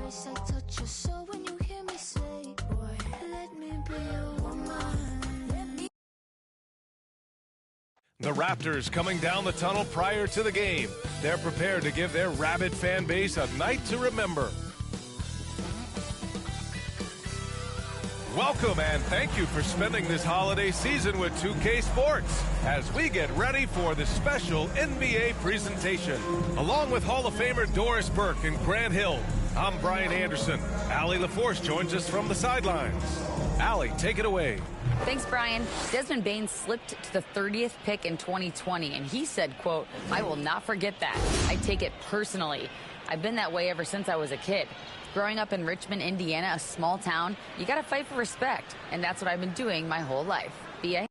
First I touch your soul when you hear me say, boy, let me be your woman. The Raptors coming down the tunnel prior to the game. They're prepared to give their rabid fan base a night to remember. Welcome and thank you for spending this holiday season with 2K Sports as we get ready for the special NBA presentation. Along with Hall of Famer Doris Burke and Grant Hill, I'm Brian Anderson. Allie LaForce joins us from the sidelines. Allie, take it away. Thanks, Brian. Desmond Bane slipped to the 30th pick in 2020, and he said, quote, "I will not forget that. I take it personally. I've been that way ever since I was a kid. Growing up in Richmond, Indiana, a small town, you got to fight for respect, and that's what I've been doing my whole life." B.A.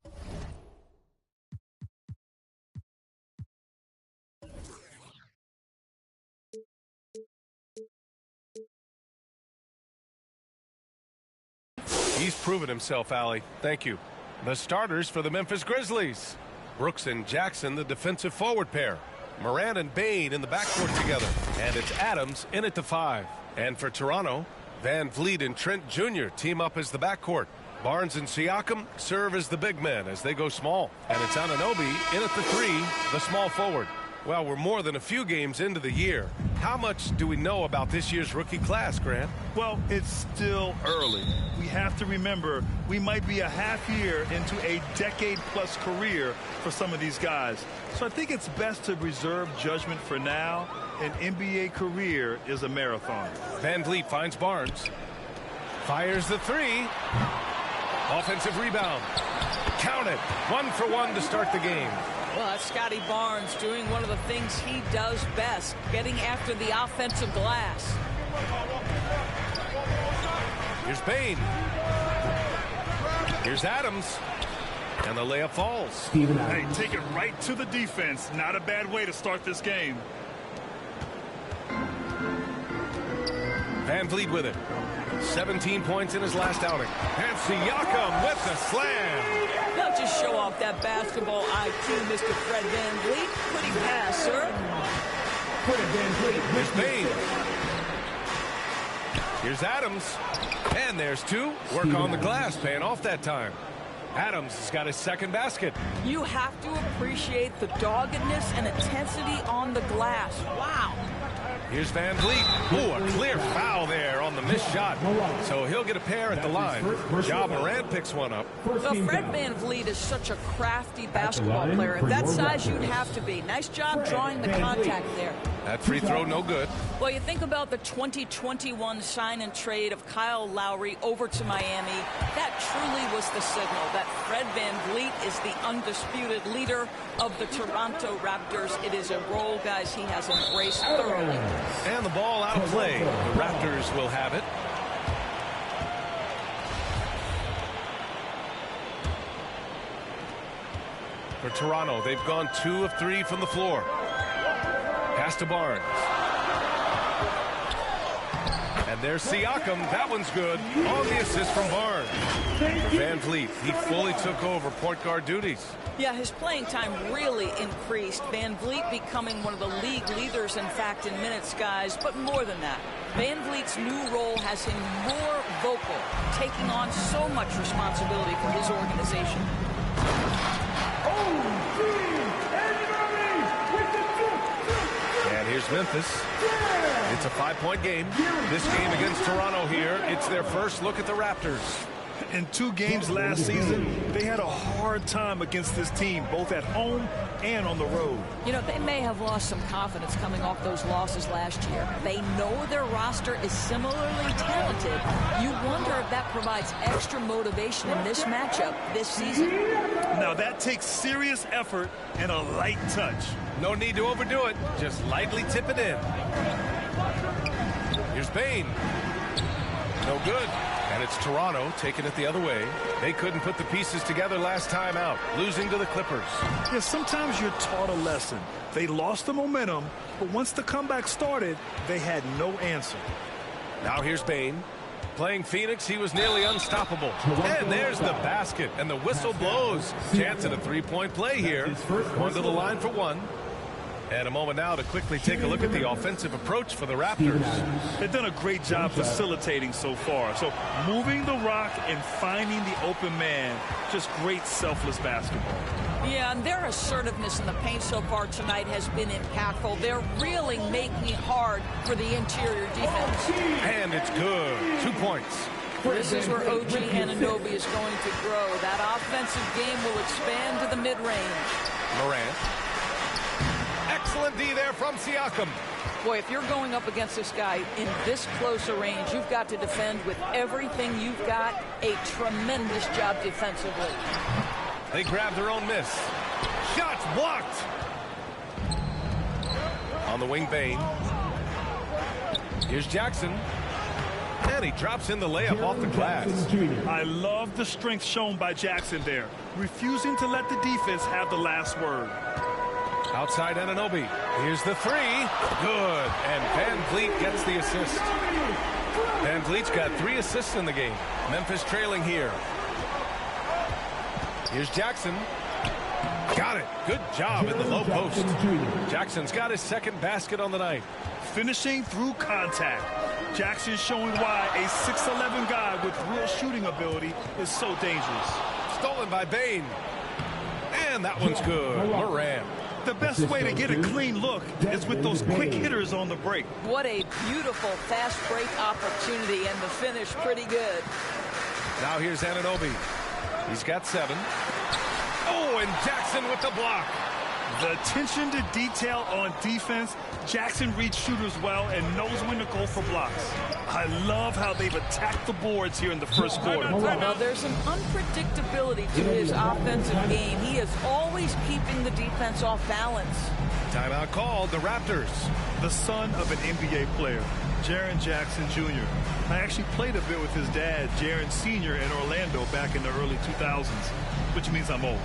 He's proven himself, Allie. Thank you. The starters for the Memphis Grizzlies. Brooks and Jackson, the defensive forward pair. Morant and Bane in the backcourt together. And it's Adams in at the 5. And for Toronto, Van Vliet and Trent Jr. team up as the backcourt. Barnes and Siakam serve as the big men as they go small. And it's Anunoby in at the 3, the small forward. Well, we're more than a few games into the year. How much do we know about this year's rookie class, Grant? Well, it's still early. We have to remember we might be a half year into a decade-plus career for some of these guys. So I think it's best to reserve judgment for now. An NBA career is a marathon. Van Vliet finds Barnes. Fires the 3. Offensive rebound. Count it. 1 for 1 to start the game. Well, that's Scotty Barnes doing one of the things he does best, getting after the offensive glass. Here's Bane. Here's Adams. And the layup falls. Hey, take it right to the defense. Not a bad way to start this game. Van Vliet with it. 17 points in his last outing. And Siakam with the slam. Now just show off that basketball IQ, Mr. Fred Van Vliet. Pretty pass, sir. Here's Bane. Here's Adams. And there's 2. Work on the glass, paying off that time. Adams has got his second basket. You have to appreciate the doggedness and intensity on the glass. Wow. Here's Van Vliet. Ooh, a clear foul there on the missed shot. So he'll get a pair at the line. Ja Morant picks one up. Well, Fred Van Vliet is such a crafty basketball player. At that size, you'd have to be. Nice job drawing the contact there. That free throw, no good. Well, you think about the 2021 sign and trade of Kyle Lowry over to Miami. That truly was the signal that Fred Van Vliet is the undisputed leader of the Toronto Raptors. It is a role, guys, he has embraced thoroughly. And the ball out of play. The Raptors will have it. For Toronto, they've gone 2 of 3 from the floor. Pass to Barnes. And there's Siakam. That one's good. On the assist from Barnes. For Van Vliet, he fully took over point guard duties. Yeah, his playing time really increased. Van Vliet becoming one of the league leaders, in fact, in minutes, guys. But more than that, Van Vliet's new role has him more vocal, taking on so much responsibility for his organization. And here's Memphis. It's a 5-point game. This game against Toronto here, it's their first look at the Raptors. In 2 games last season, they had a hard time against this team, both at home and on the road. You know, they may have lost some confidence coming off those losses last year. They know their roster is similarly talented. You wonder if that provides extra motivation in this matchup this season. Now, that takes serious effort and a light touch. No need to overdo it. Just lightly tip it in. Here's Bane. No good. And it's Toronto taking it the other way. They couldn't put the pieces together last time out, losing to the Clippers. Yeah, sometimes you're taught a lesson. They lost the momentum, but once the comeback started, they had no answer. Now here's Bane. Playing Phoenix, he was nearly unstoppable. And there's the basket, and the whistle blows. Chance at a 3-point play here. One to the line for 1. And a moment now to quickly take a look at the offensive approach for the Raptors. They've done a great job facilitating so far. So moving the rock and finding the open man, just great selfless basketball. Yeah, and their assertiveness in the paint so far tonight has been impactful. They're really making it hard for the interior defense. And it's good. 2 points. This is where OG Anunoby is going to grow. That offensive game will expand to the mid-range. Morant. Excellent D there from Siakam. Boy, if you're going up against this guy in this close a range, you've got to defend with everything you've got. A tremendous job defensively. They grab their own miss. Shots blocked. On the wing, Bane. Here's Jackson. And he drops in the layup off the glass. I love the strength shown by Jackson there, refusing to let the defense have the last word. Outside Anunoby. Here's the three. Good. And Van Vliet gets the assist. Van Vliet's got 3 assists in the game. Memphis trailing here. Here's Jackson. Got it. Good job in the low post. Jackson's got his second basket on the night. Finishing through contact. Jackson showing why a 6'11" guy with real shooting ability is so dangerous. Stolen by Bane. And that one's good. Morant. The best way to get a clean look is with those quick hitters on the break. What a beautiful fast break opportunity, and the finish pretty good. Now here's Anunoby. He's got 7. Oh, and Jackson with the block. The attention to detail on defense. Jackson reads shooters well and knows when to go for blocks. I love how they've attacked the boards here in the first quarter. Now, there's an unpredictability to his offensive game. He is always keeping the defense off balance. Timeout called, the Raptors. The son of an NBA player, Jaren Jackson Jr. I actually played a bit with his dad, Jaren Sr. in Orlando back in the early 2000s, which means I'm old.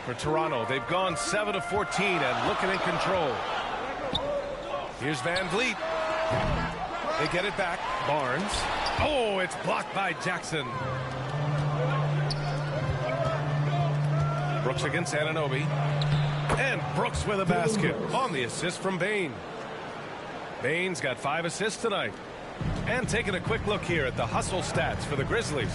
For Toronto, they've gone 7 of 14 and looking in control. Here's Van Vliet. They get it back. Barnes. Oh, it's blocked by Jackson. Brooks against Anunoby. And Brooks with a basket on the assist from Bane. Bane's got 5 assists tonight. And taking a quick look here at the hustle stats for the Grizzlies.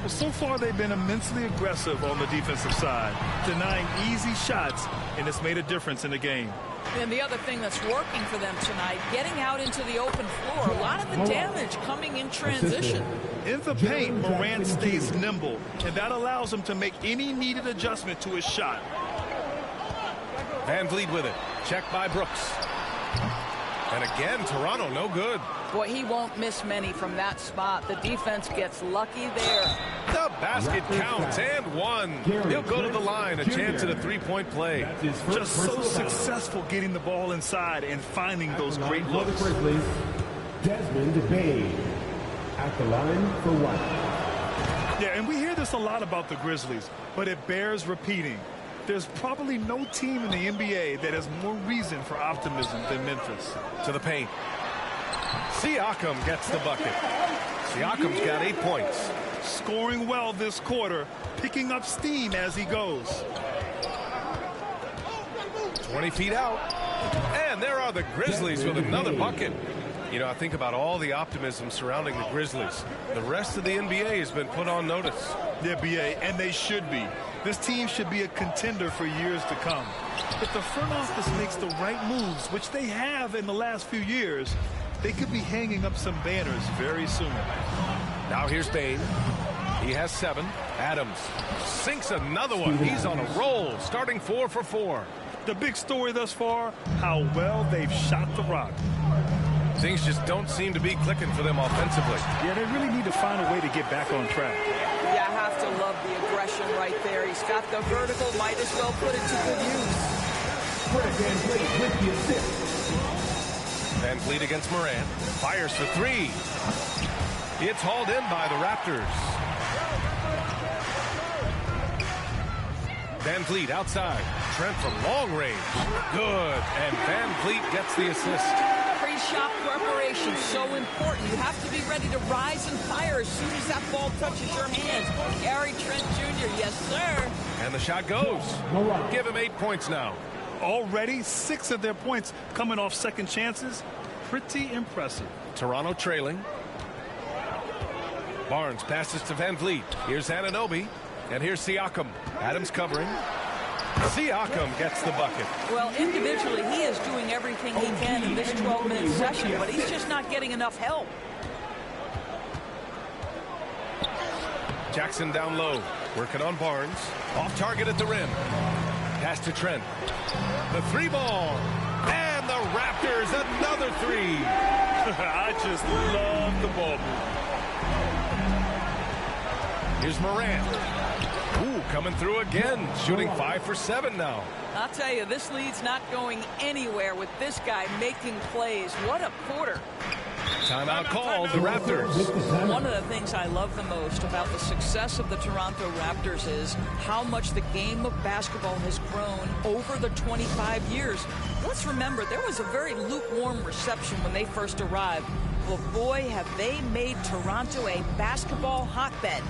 Well, so far they've been immensely aggressive on the defensive side, denying easy shots, and it's made a difference in the game. And the other thing that's working for them tonight, getting out into the open floor, a lot of the damage coming in transition. In the paint, Morant stays nimble, and that allows him to make any needed adjustment to his shot. Van Vliet with it. Checked by Brooks. And again, Toronto no good. Boy, he won't miss many from that spot. The defense gets lucky there. The basket counts and one. He'll go to the line, a chance at a three-point play. Just so successful getting the ball inside and finding those great looks. Desmond Bane at the line for one. Yeah, and we hear this a lot about the Grizzlies, but it bears repeating. There's probably no team in the NBA that has more reason for optimism than Memphis. To the paint. Siakam gets the bucket. Siakam's got 8 points. Scoring well this quarter, picking up steam as he goes. 20 feet out. And there are the Grizzlies with another bucket. You know, I think about all the optimism surrounding the Grizzlies. The rest of the NBA has been put on notice. The NBA, and they should be. This team should be a contender for years to come. If the front office makes the right moves, which they have in the last few years, they could be hanging up some banners very soon. Now here's Bane. He has 7. Adams sinks another one. He's on a roll, starting 4 for 4. The big story thus far, how well they've shot the rock. Things just don't seem to be clicking for them offensively. Yeah, they really need to find a way to get back on track. Yeah, I have to love the aggression right there. He's got the vertical, might as well put it to good use. Van Vliet against Morant. Fires for 3. It's hauled in by the Raptors. Van Vliet outside. Trent from long range. Good. And Van Vliet gets the assist. Pre-shot preparation, so important. You have to be ready to rise and fire as soon as that ball touches your hands. Gary Trent Jr., yes, sir. And the shot goes. Give him 8 points now. Already 6 of their points coming off second chances. Pretty impressive. Toronto trailing. Barnes passes to Van Vliet. Here's Anunoby. And here's Siakam. Adams covering. Siakam gets the bucket. Well, individually, he is doing everything he can in this 12-minute session, but he's just not getting enough help. Jackson down low. Working on Barnes. Off target at the rim. Pass to Trent. The 3 ball. And the Raptors, another 3. I just love the ball move. Here's Morant. Ooh, coming through again. Shooting 5 for 7 now. I'll tell you, this lead's not going anywhere with this guy making plays. What a quarter. Timeout called, the Raptors. One of the things I love the most about the success of the Toronto Raptors is how much the game of basketball has grown over the 25 years. Let's remember, there was a very lukewarm reception when they first arrived. Well, boy, have they made Toronto a basketball hotbed.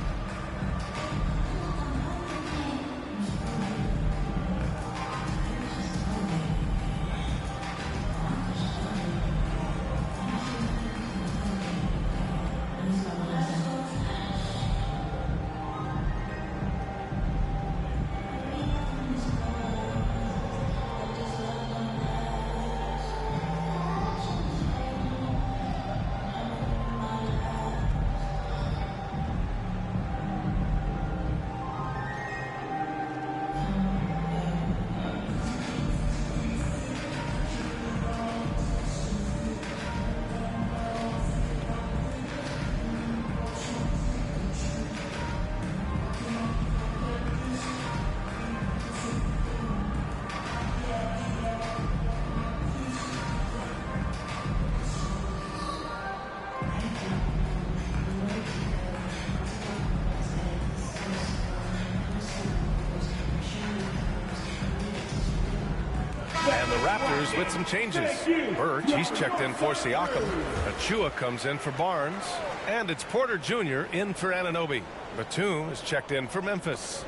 And the Raptors with some changes. Birch, he's checked in for Siakam. Achua comes in for Barnes. And it's Porter Jr. in for Anunoby. Batum is checked in for Memphis.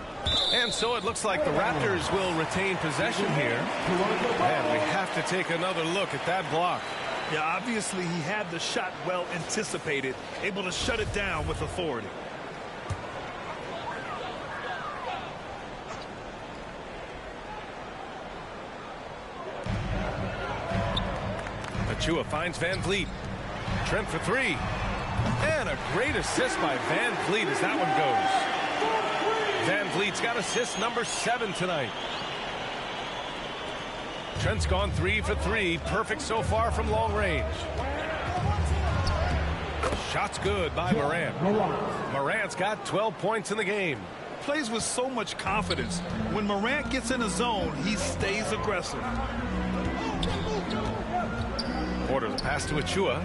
And so it looks like the Raptors will retain possession here. And we have to take another look at that block. Yeah, obviously he had the shot well anticipated, able to shut it down with authority. Achua finds Van Vliet. Trent for 3. And a great assist by Van Vliet as that one goes. Van Vliet's got assist number 7 tonight. Trent's gone 3 for 3. Perfect so far from long range. Shot's good by Morant. Morant's got 12 points in the game. Plays with so much confidence. When Morant gets in a zone, he stays aggressive. Porter, the pass to Achua.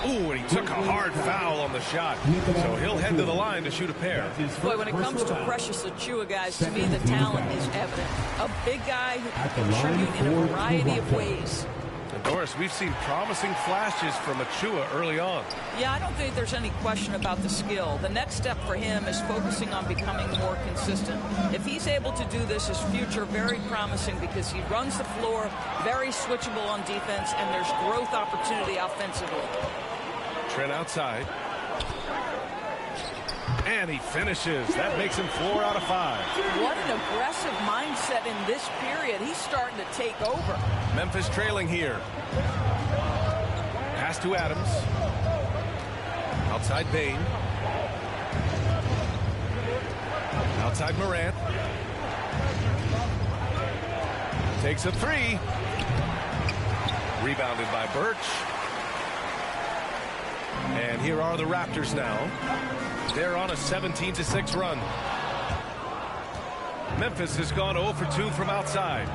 Ooh, and he took a hard foul on the shot. So he'll head to the line to shoot a pair. Boy, when it comes to Precious Achua, guys, to me the talent is evident. A big guy who can contribute in a variety of ways. And Doris, we've seen promising flashes from Achua early on. Yeah, I don't think there's any question about the skill. The next step for him is focusing on becoming more consistent. If he's able to do this, his future very promising because he runs the floor, very switchable on defense, and there's growth opportunity offensively. Trent outside. And he finishes. That makes him 4 out of 5. What an aggressive mindset in this period. He's starting to take over. Memphis trailing here. Pass to Adams. Outside Bain. Outside Morant. Takes a 3. Rebounded by Birch. And here are the Raptors now. They're on a 17-6 run. Memphis has gone 0 for 2 from outside.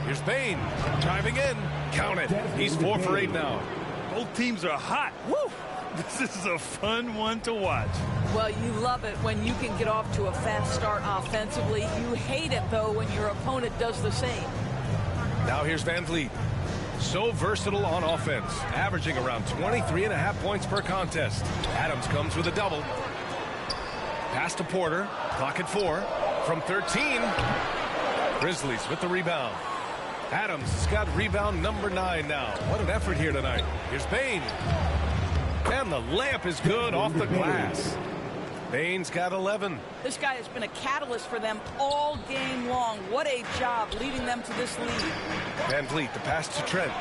Here's Bain driving in. Count it. He's 4 for 8 now. Both teams are hot. Woo! This is a fun one to watch. Well, you love it when you can get off to a fast start offensively. You hate it, though, when your opponent does the same. Now here's Van Vliet. So versatile on offense, averaging around 23.5 points per contest. Adams comes with a double. Pass to Porter. Clock at 4. From 13. Grizzlies with the rebound. Adams has got rebound number 9 now. What an effort here tonight. Here's Bain. And the layup is good off the glass. Bain's got 11. This guy has been a catalyst for them all game long. What a job leading them to this lead. Van Vliet, the pass to Trent.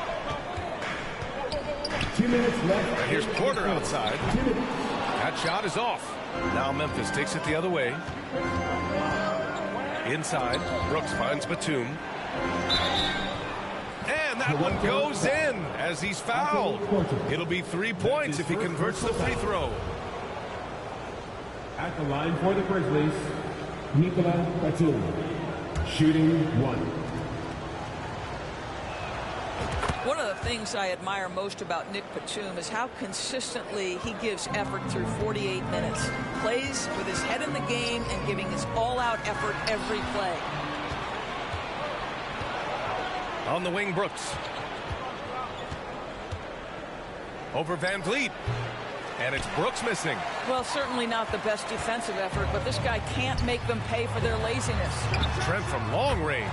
2 minutes left. And here's Porter outside. That shot is off. Now Memphis takes it the other way. Inside, Brooks finds Batum. And that one goes in as he's fouled. It'll be 3 points if he converts the free throw. At the line for the Grizzlies, Nicola Batum, shooting 1. One of the things I admire most about Nick Batum is how consistently he gives effort through 48 minutes. Plays with his head in the game and giving his all-out effort every play. On the wing, Brooks. Over Van Vliet. And it's Brooks missing. Well, certainly not the best defensive effort, but this guy can't make them pay for their laziness. Trent from long range.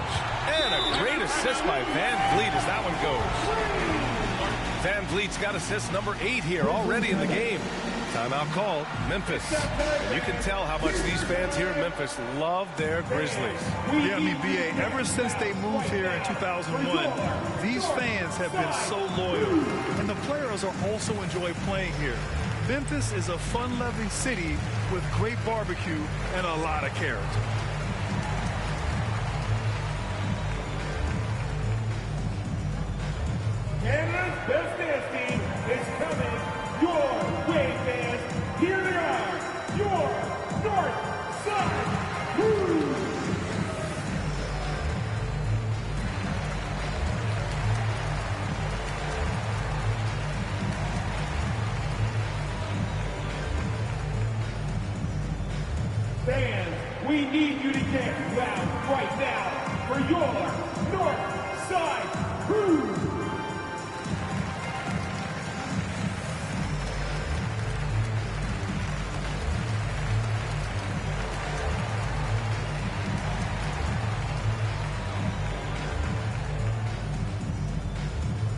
And a great assist by Van Vliet as that one goes. Van Vliet's got assist number 8 here already in the game. Timeout called. Memphis. And you can tell how much these fans here in Memphis love their Grizzlies. Yeah, I mean, B.A., ever since they moved here in 2001, these fans have been so loyal. And the players are also enjoy playing here. Memphis is a fun-loving city with great barbecue and a lot of character. Canada's best dance team is coming your way, fans. Here they are, your North Side Crew. Fans, we need you to get loud right now for your North Side Crew.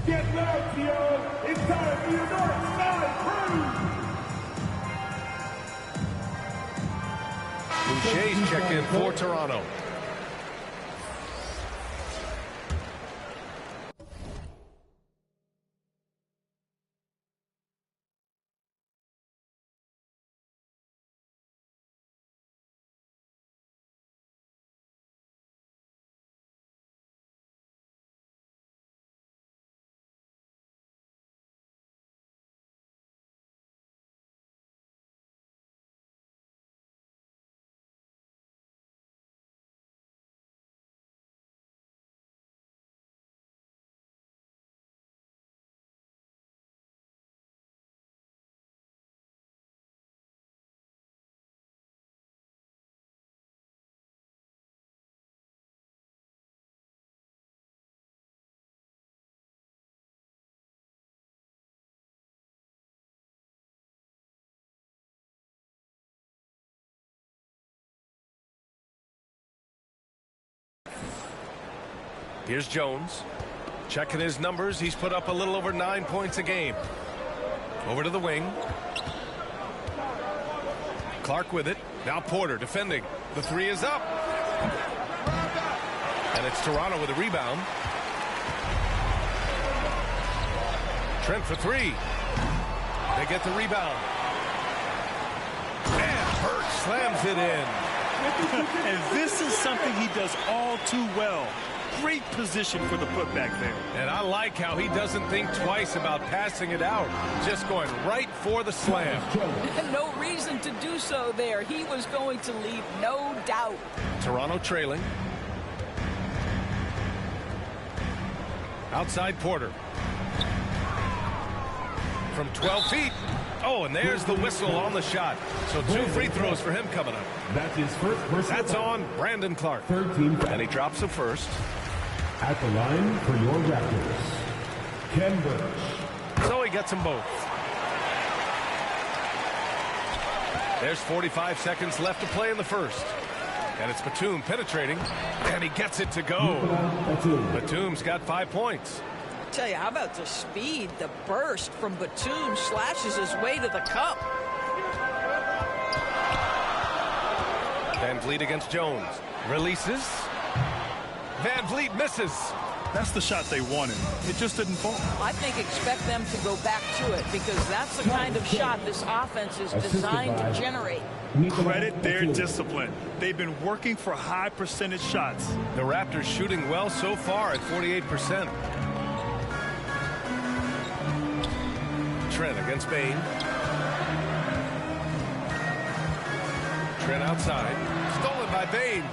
Get loud, Tio! It's time for your North Side Crew! Boucher's checked in for Toronto. Here's Jones. Checking his numbers. He's put up a little over 9 points a game. Over to the wing. Clark with it. Now Porter defending. The three is up. And it's Toronto with a rebound. Trent for three. They get the rebound. And Hurt slams it in. And this is something he does all too well. Great position for the putback there. And I like how he doesn't think twice about passing it out. Just going right for the slam. No reason to do so there. He was going to leave no doubt. Toronto trailing. Outside Porter. From 12 feet. Oh, and there's the whistle on the shot. So 2 free throws for him coming up. That's his first personal That's foul. on Brandon Clark. 13 foul. And he drops the first. At the line for your Raptors, Ken Burch. So he gets them both. There's 45 seconds left to play in the first. And it's Batum penetrating. And he gets it to go. Batum's got 5 points. Tell you, how about the speed, the burst from Batum slashes his way to the cup. Van Vliet against Jones. Releases. Van Vliet misses. That's the shot they wanted. It just didn't fall. I think expect them to go back to it because that's the kind of shot this offense is designed to generate. Credit their discipline. They've been working for high percentage shots. The Raptors shooting well so far at 48%. Trent against Bain. Trent outside. Stolen by Bain.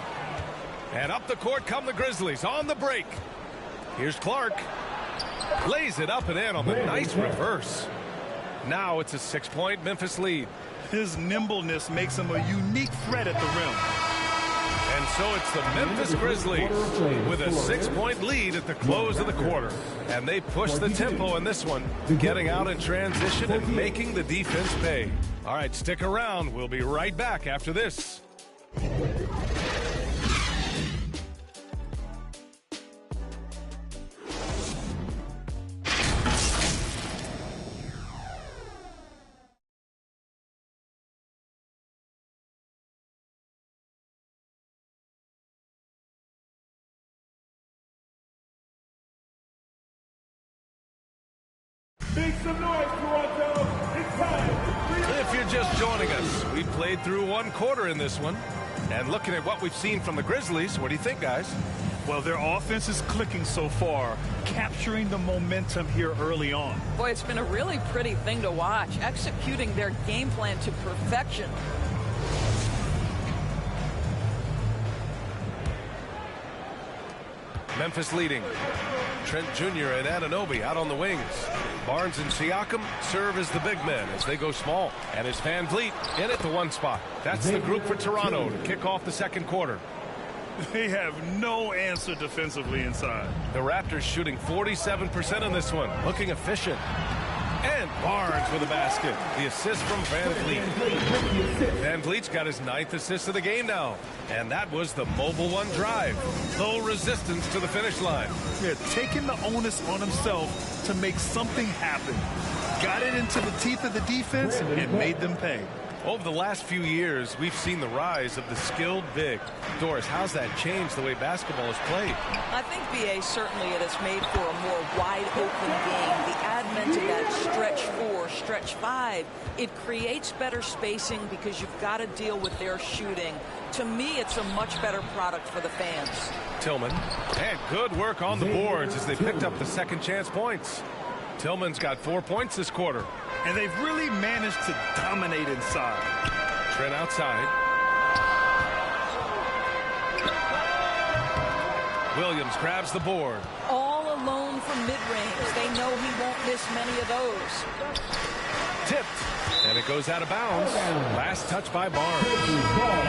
And up the court come the Grizzlies on the break. Here's Clark. Lays it up and in on the nice reverse. Now it's a 6-point Memphis lead. His nimbleness makes him a unique threat at the rim. And so it's the Memphis Grizzlies with a 6-point lead at the close of the quarter. And they push the tempo in this one, getting out in transition and making the defense pay. All right, stick around. We'll be right back after this. Make some noise, Toronto. It's time. If you're just joining us, we played through 1 quarter in this one. And looking at what we've seen from the Grizzlies, what do you think, guys? Well, their offense is clicking so far, capturing the momentum here early on. Boy, it's been a really pretty thing to watch, executing their game plan to perfection. Memphis leading. Trent Jr. and Anunoby out on the wings. Barnes and Siakam serve as the big men as they go small. And it's Van Vliet in at the 1 spot. That's the group for Toronto to kick off the second quarter. They have no answer defensively inside. The Raptors shooting 47% in this one. Looking efficient. And Barnes with a basket. The assist from Van Vliet. Van Vliet's got his 9th assist of the game now. And that was the mobile 1 drive. Low resistance to the finish line. Yeah, taking the onus on himself to make something happen. Got it into the teeth of the defense and made them pay. Over the last few years, we've seen the rise of the skilled big. Doris, how's that changed the way basketball is played? I think, B.A., certainly it has made for a more wide-open game. The advent of that stretch 4, stretch 5, it creates better spacing because you've got to deal with their shooting. To me, it's a much better product for the fans. Tillman. And good work on the boards as they picked up the second chance points. Tillman's got 4 points this quarter. And they've really managed to dominate inside. Trent outside. Williams grabs the board. All alone from mid-range. They know he won't miss many of those. Tipped. And And it goes out of bounds. Last touch by Barnes.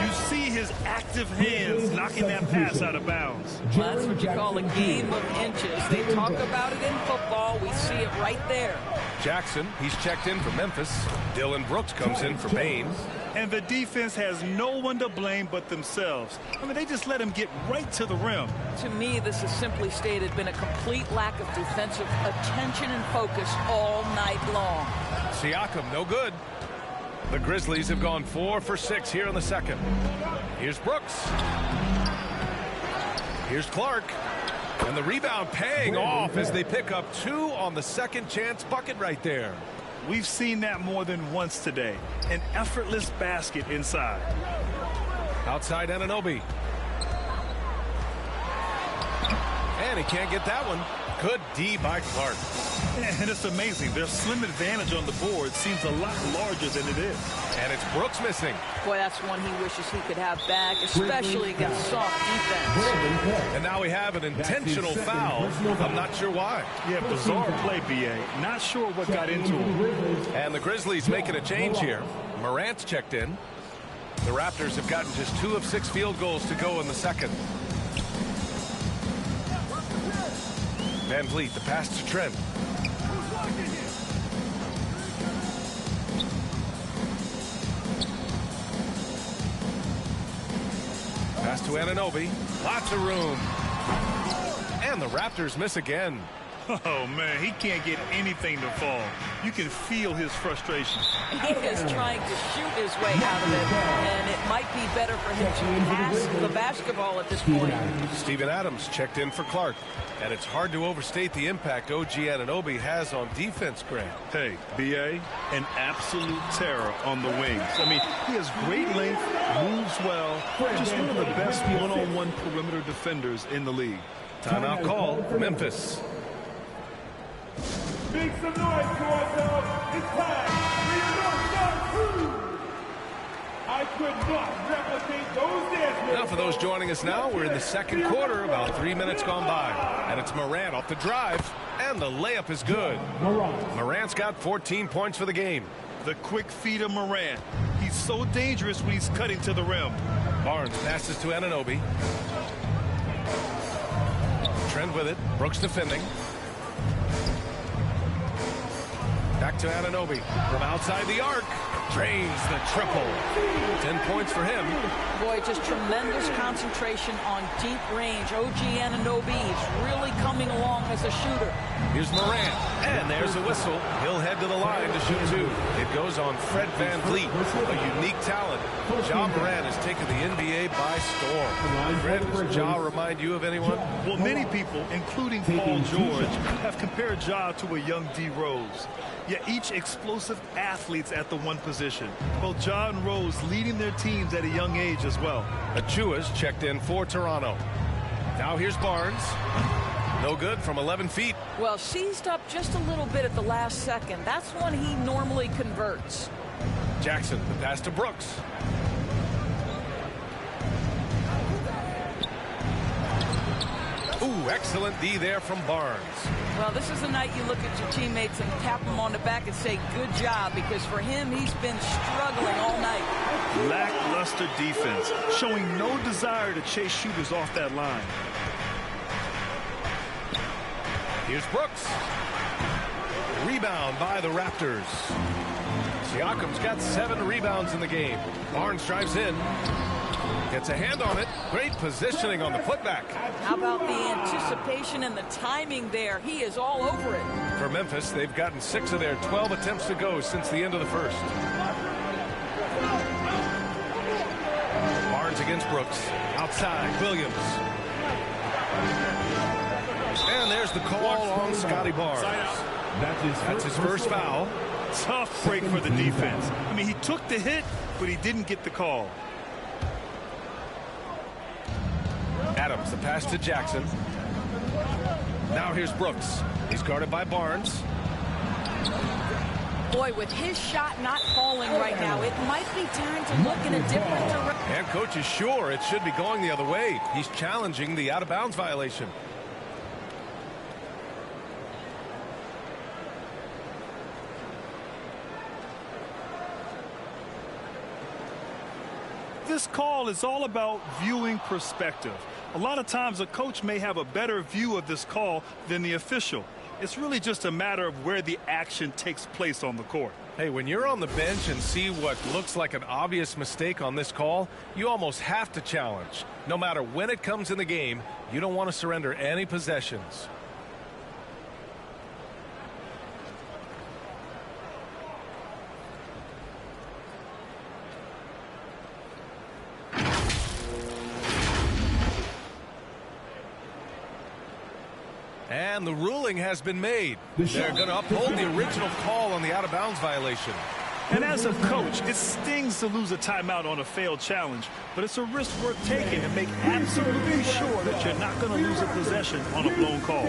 You see his active hands knocking that pass out of bounds. Well, that's what you call a game of inches. They talk about it in football. We see it right there. Jackson, he's checked in for Memphis. Dylan Brooks comes in for Bain. And the defense has no one to blame but themselves. I mean, they just let him get right to the rim. To me, this has simply stated been a complete lack of defensive attention and focus all night long. Siakam, no good. The Grizzlies have gone 4 for 6 here in the second. Here's Brooks. Here's Clark. And the rebound paying off as they pick up 2 on the second chance bucket right there. We've seen that more than once today. An effortless basket inside. Outside Anunoby. And he can't get that one. Good D by Clark. And it's amazing. Their slim advantage on the board seems a lot larger than it is. And it's Brooks missing. Boy, that's one he wishes he could have back, especially against soft defense. And now we have an intentional foul. I'm not sure why. Yeah, bizarre play, B.A. Not sure what got into him. And the Grizzlies making a change here. Morant's checked in. The Raptors have gotten just 2 of 6 field goals to go in the second. Van Vliet, the pass to Trent. Pass to Anunoby. Lots of room. And the Raptors miss again. Oh, man, he can't get anything to fall. You can feel his frustration. He is trying to shoot his way out of it, and it might be better for him to pass the basketball at this point. Steven Adams checked in for Clark. And it's hard to overstate the impact OG Anunoby has on defense, Grant. Hey, B.A., an absolute terror on the wings. I mean, he has great length, moves well, just one of the best one-on-one perimeter defenders in the league. Timeout call, Memphis. Make some noise to ourselves. It's time for your North Star crew. I could not replicate those dances. Now for those joining us now, we're in the second quarter, about 3 minutes gone by. And it's Morant off the drive, and the layup is good. Morant's got 14 points for the game. The quick feed of Morant. He's so dangerous when he's cutting to the rim. Barnes passes to Anunoby. Trent with it. Brooks defending. Back to Anunoby from outside the arc. Drains the triple. 10 points for him. Boy, just tremendous concentration on deep range. OG Anunoby is really coming along as a shooter. Here's Morant. And there's a whistle. He'll head to the line to shoot 2. It goes on Fred Van Vliet, a unique talent. Ja Morant has taken the NBA by storm. Fred, does Ja remind you of anyone? Well, many people, including Paul George, have compared Ja to a young D. Rose. Yet each explosive athletes at the one position. Both Ja and Rose leading their teams at a young age as well. Achua's checked in for Toronto. Now here's Barnes. No good from 11 feet. Well, seized up just a little bit at the last second. That's when he normally converts. Jackson, the pass to Brooks. Ooh, excellent D there from Barnes. Well, this is the night you look at your teammates and tap them on the back and say, good job, because for him, he's been struggling all night. Lackluster defense, showing no desire to chase shooters off that line. Here's Brooks. Rebound by the Raptors. Siakam's got 7 rebounds in the game. Barnes drives in. Gets a hand on it. Great positioning on the putback. How about the anticipation and the timing there? He is all over it. For Memphis, they've gotten 6 of their 12 attempts to go since the end of the first. Barnes against Brooks. Outside, Williams. And there's the call on Scotty Barnes. That's his first foul. Tough break for the defense. I mean, he took the hit, but he didn't get the call. Adams, the pass to Jackson. Now here's Brooks. He's guarded by Barnes. Boy, with his shot not falling right now, it might be time to look in a different direction. And coach is sure it should be going the other way. He's challenging the out-of-bounds violation. This call is all about viewing perspective. A lot of times a coach may have a better view of this call than the official. It's really just a matter of where the action takes place on the court. Hey, when you're on the bench and see what looks like an obvious mistake on this call, you almost have to challenge. No matter when it comes in the game, you don't want to surrender any possessions. And the ruling has been made. They're going to uphold the original call on the out-of-bounds violation. And as a coach, it stings to lose a timeout on a failed challenge, but it's a risk worth taking and make absolutely sure that you're not going to lose a possession on a blown call.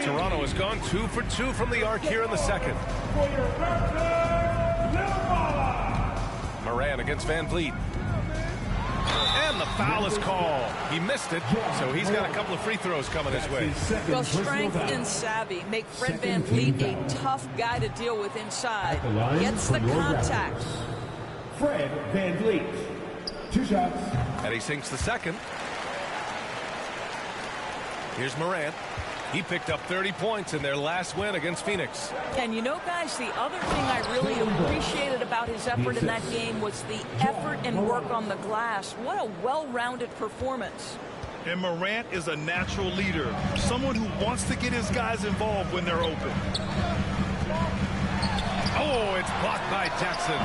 Toronto has gone 2 for 2 from the arc here in the second. Moran against Van Vliet. And the foul is called. He missed it, so he's got a couple of free throws coming his way. Well, strength and savvy make Fred Van Vliet a tough guy to deal with inside. Gets the contact. Fred Van Vliet. 2 shots. And he sinks the second. Here's Morant. He picked up 30 points in their last win against Phoenix. And you know, guys, the other thing I really appreciated about his effort in that game was the effort and work on the glass. What a well-rounded performance. And Morant is a natural leader, someone who wants to get his guys involved when they're open. Oh, it's blocked by Jackson.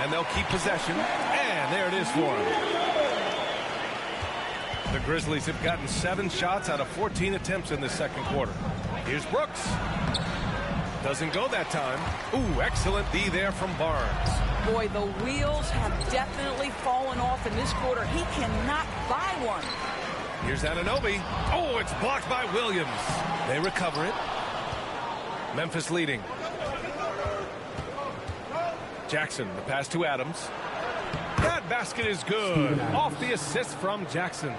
And they'll keep possession. And there it is for him. The Grizzlies have gotten 7 shots out of 14 attempts in the second quarter. Here's Brooks. Doesn't go that time. Ooh, excellent D there from Barnes. Boy, the wheels have definitely fallen off in this quarter. He cannot buy one. Here's Anunoby. Oh, it's blocked by Williams. They recover it. Memphis leading. Jackson, the pass to Adams. That basket is good. Off the assist from Jackson.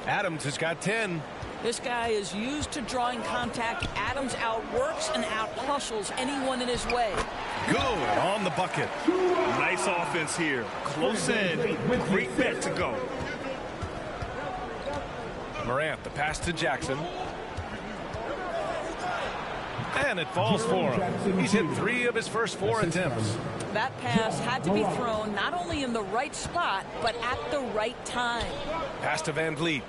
Adams has got 10. This guy is used to drawing contact. Adams outworks and out-hustles anyone in his way. Good on the bucket. Nice offense here. Close in. Great bet to go. Morant, the pass to Jackson. And it falls for him. He's hit 3 of his first 4 attempts. That pass had to be thrown not only in the right spot, but at the right time. Pass to Van Vliet.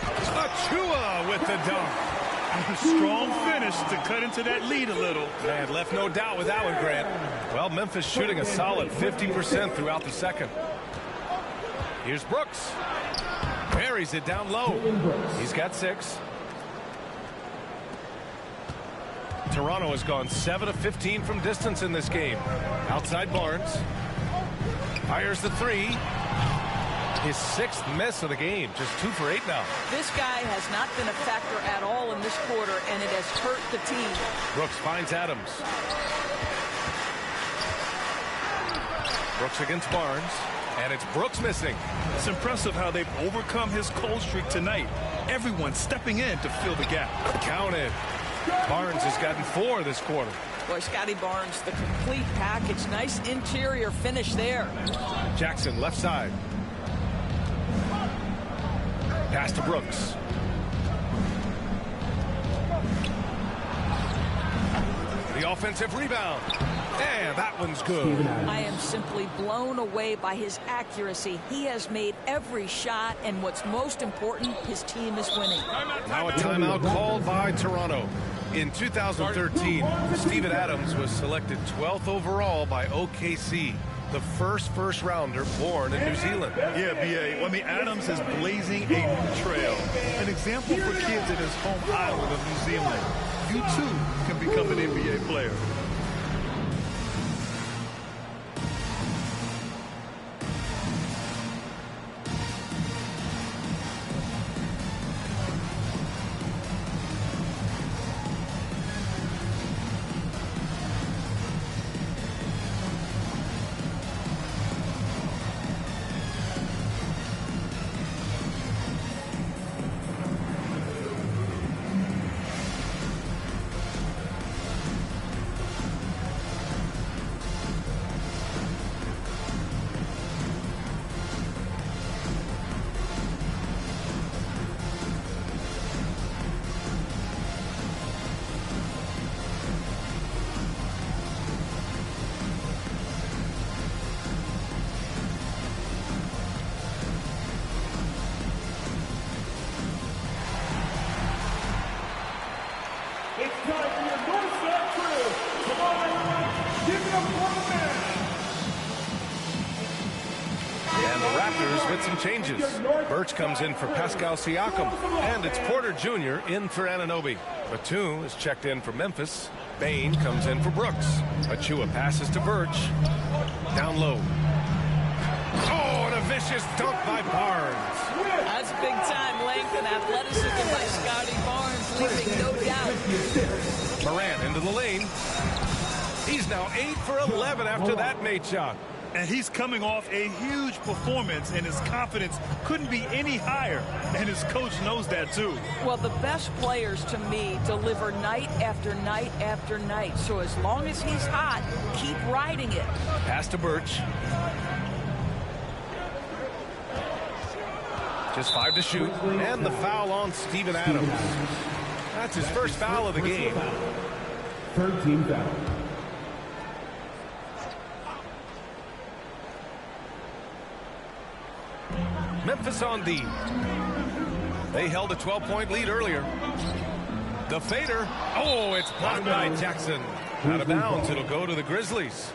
Achua with the dunk. Strong finish to cut into that lead a little. And left no doubt with that one, Grant. Well, Memphis shooting a solid 50% throughout the second. Here's Brooks. Buries it down low. He's got 6. Toronto has gone 7 of 15 from distance in this game. Outside Barnes. Fires the 3. His 6th miss of the game. Just 2 for 8 now. This guy has not been a factor at all in this quarter, and it has hurt the team. Brooks finds Adams. Brooks against Barnes. And it's Brooks missing. It's impressive how they've overcome his cold streak tonight. Everyone stepping in to fill the gap. Counted. Barnes has gotten 4 this quarter. Boy, Scotty Barnes, the complete package. Nice interior finish there. Jackson left side. Pass to Brooks. The offensive rebound. And that one's good. I am simply blown away by his accuracy. He has made every shot, and what's most important, his team is winning. Now a timeout called by Toronto. In 2013, Steven Adams was selected 12th overall by OKC, the first rounder born in New Zealand. Yeah, B.A. I mean, Adams is blazing a new trail. An example for kids in his home island of New Zealand. You, too, can become an NBA player. It's time for your Northside crew. Come on, everyone. Give it up for the man. And the Raptors with some changes. Birch comes in for Pascal Siakam. And it's Porter Jr. in for Anunoby. Batum is checked in for Memphis. Bain comes in for Brooks. Achua passes to Birch. Down low. Oh, and a vicious dunk by Barnes. That's big-time length and athleticism by Scotty Barnes, leaving no doubt. Morant into the lane. He's now 8 for 11 after that made shot. And he's coming off a huge performance, and his confidence couldn't be any higher. And his coach knows that, too. Well, the best players, to me, deliver night after night after night. So as long as he's hot, keep riding it. Pass to Birch. Just 5 to shoot. And the foul on Steven Adams. That's his first foul of the game. Third team foul. Memphis on D. They held a 12-point lead earlier. The fader. Oh, it's blocked by Jackson. Out of bounds. It'll go to the Grizzlies.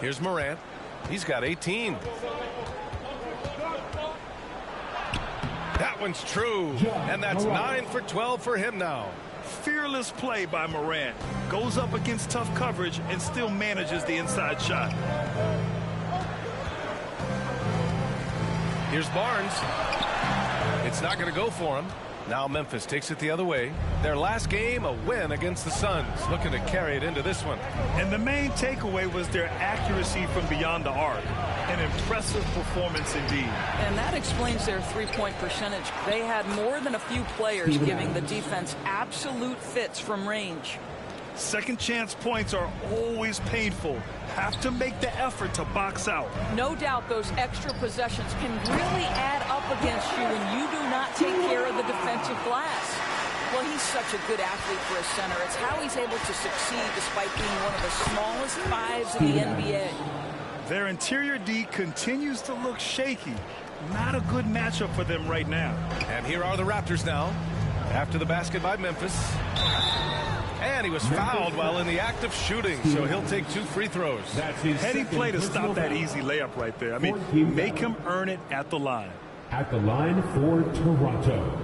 Here's Morant. He's got 18. That one's true. And that's 9 for 12 for him now. Fearless play by Morant. Goes up against tough coverage and still manages the inside shot. Here's Barnes. It's not going to go for him. Now Memphis takes it the other way. Their last game, a win against the Suns. Looking to carry it into this one. And the main takeaway was their accuracy from beyond the arc. An impressive performance indeed. And that explains their three-point percentage. They had more than a few players giving the defense absolute fits from range. Second chance points are always painful. Have to make the effort to box out. No doubt those extra possessions can really add up against you when you do not take care of the defensive glass. Well, he's such a good athlete for a center. It's how he's able to succeed despite being one of the smallest fives in the NBA. Their interior D continues to look shaky. Not a good matchup for them right now. And here are the Raptors now. After the basket by Memphis. And he was fouled while in the act of shooting, so he'll take 2 free throws. Heady play to stop that easy layup right there. I mean, make him earn it at the line. At the line for Toronto,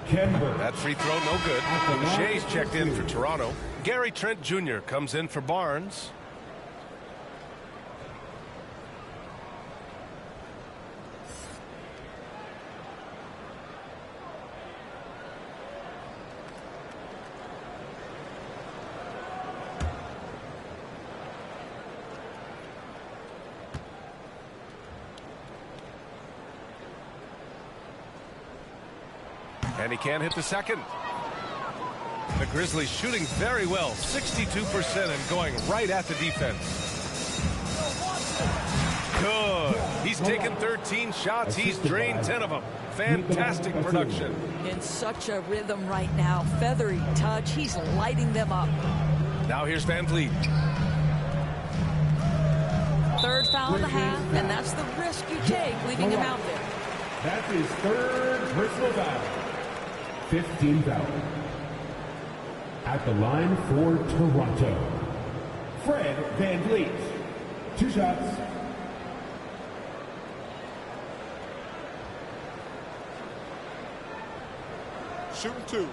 Kemba. That free throw no good. Boucher's checked in for Toronto. Gary Trent Jr. comes in for Barnes. And he can't hit the second. The Grizzlies shooting very well, 62% and going right at the defense. Good. He's taken 13 shots. He's drained 10 of them. Fantastic production. In such a rhythm right now. Feathery touch. He's lighting them up. Now here's Van Vliet. Third foul of the half, and that's the risk you take leaving him out there. That's his third personal foul. 15 foul. At the line for Toronto, Fred Van Vliet. 2 shots. Shooting 2.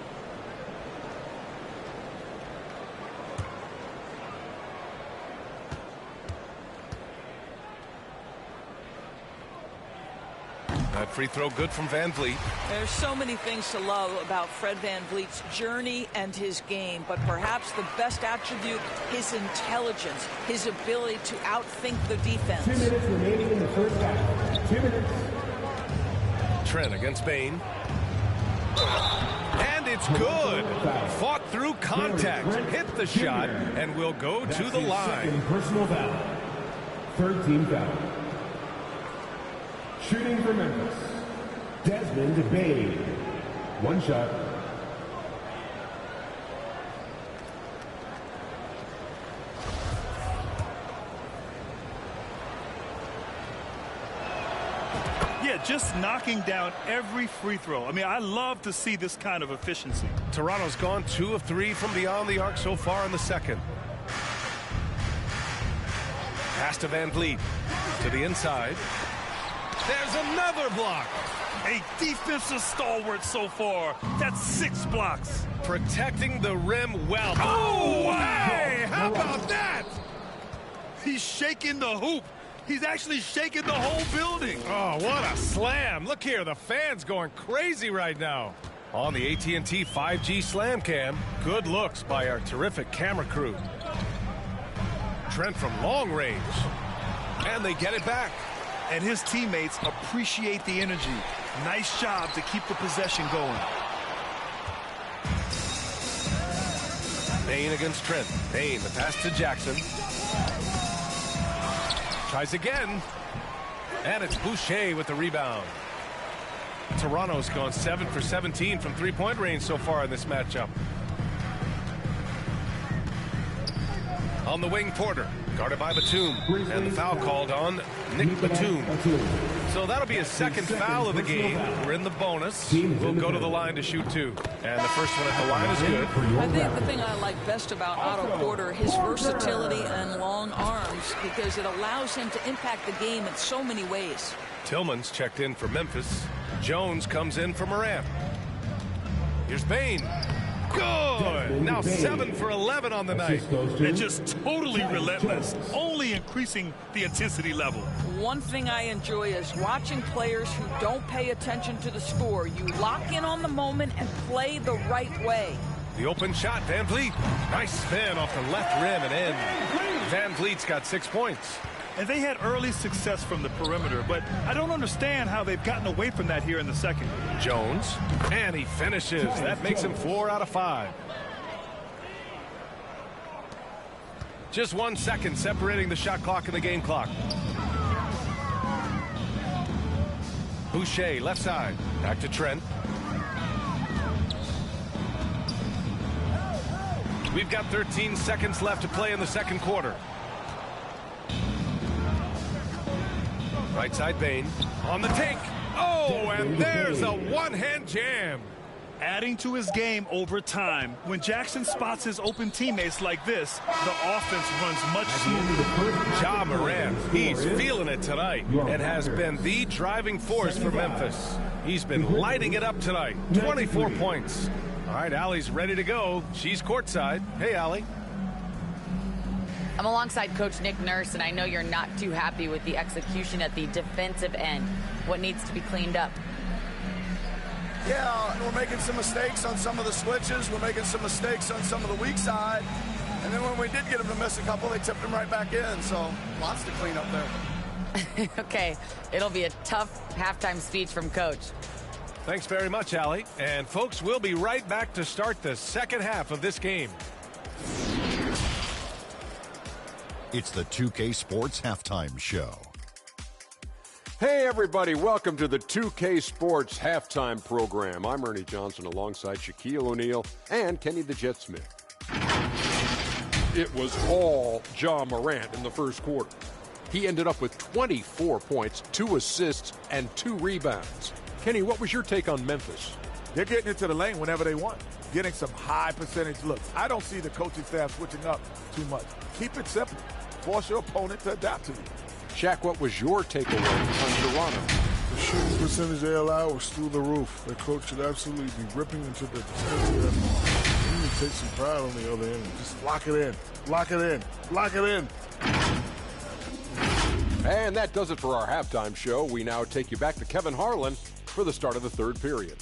That free throw good from Van Vliet. There's so many things to love about Fred Van Vliet's journey and his game, but perhaps the best attribute, his intelligence, his ability to outthink the defense. 2 minutes remaining in the first half. 2 minutes. Trent against Bain. And it's good. Fought through contact. Hit the shot and will go to the line. Second personal foul. 13 foul. Shooting for Memphis, Desmond Bain. 1 shot. Yeah, just knocking down every free throw. I mean, I love to see this kind of efficiency. Toronto's gone 2 of 3 from beyond the arc so far in the second. Pass to Van Vliet. To the inside. There's another block. A defensive stalwart so far. That's 6 blocks. Protecting the rim well. Oh, hey! How about that? He's shaking the hoop. He's actually shaking the whole building. Oh, what a slam. Look here, the fans going crazy right now. On the AT&T 5G Slam Cam, good looks by our terrific camera crew. Trent from long range. And they get it back. And his teammates appreciate the energy. Nice job to keep the possession going. Bain against Trent. Bain, the pass to Jackson. Tries again. And it's Boucher with the rebound. Toronto's gone 7 for 17 from three-point range so far in this matchup. On the wing, Porter. Guarded by Batum. And the foul called on Nick Batum. So that'll be his second foul of the game. We're in the bonus. We'll go to the line to shoot 2. And the first one at the line is good. I think the thing I like best about Otto Porter, his versatility and long arms, because it allows him to impact the game in so many ways. Tillman's checked in for Memphis. Jones comes in for Morant. Here's Bain. Good. Now 7 for 11 on the night. And just totally relentless, only increasing the intensity level. One thing I enjoy is watching players who don't pay attention to the score. You lock in on the moment and play the right way. The open shot, Van Vliet. Nice spin off the left rim and in. Van Vliet's got 6 points. And they had early success from the perimeter, but I don't understand how they've gotten away from that here in the second. Jones, and he finishes. That makes him 4 out of 5. Just 1 second separating the shot clock and the game clock. Boucher, left side. Back to Trent. We've got 13 seconds left to play in the second quarter. Right side, Bain. On the take. Oh, and there's a one-hand jam. Adding to his game over time. When Jackson spots his open teammates like this, the offense runs much smoother. Ja Morant, he's feeling it tonight and has been the driving force for Memphis. He's been lighting it up tonight. 24 points. All right, Allie's ready to go. She's courtside. Hey, Allie. I'm alongside Coach Nick Nurse, and I know you're not too happy with the execution at the defensive end. What needs to be cleaned up? Yeah, we're making some mistakes on some of the switches. We're making some mistakes on some of the weak side. And then when we did get them to miss a couple, they tipped them right back in. So lots to clean up there. Okay, it'll be a tough halftime speech from Coach. Thanks very much, Allie. And folks, we'll be right back to start the second half of this game. It's the 2K Sports Halftime Show. Hey, everybody. Welcome to the 2K Sports halftime program. I'm Ernie Johnson alongside Shaquille O'Neal and Kenny the Jet Smith. It was all Ja Morant in the first quarter. He ended up with 24 points, 2 assists, and 2 rebounds. Kenny, what was your take on Memphis? They're getting into the lane whenever they want, getting some high percentage looks. I don't see the coaching staff switching up too much. Keep it simple. Force your opponent to adapt to you. Shaq, what was your takeaway on Toronto? The shooting percentage they allow was through the roof. The coach should absolutely be ripping into the defensive end. You need to take some pride on the other end. Just lock it in. Lock it in. Lock it in. And that does it for our halftime show. We now take you back to Kevin Harlan for the start of the third period.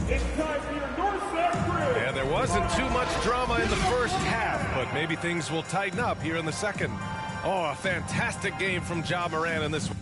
It's time for your Northside Grid. And there wasn't too much drama in the first half, but maybe things will tighten up here in the second. Oh, a fantastic game from Ja Morant in this one.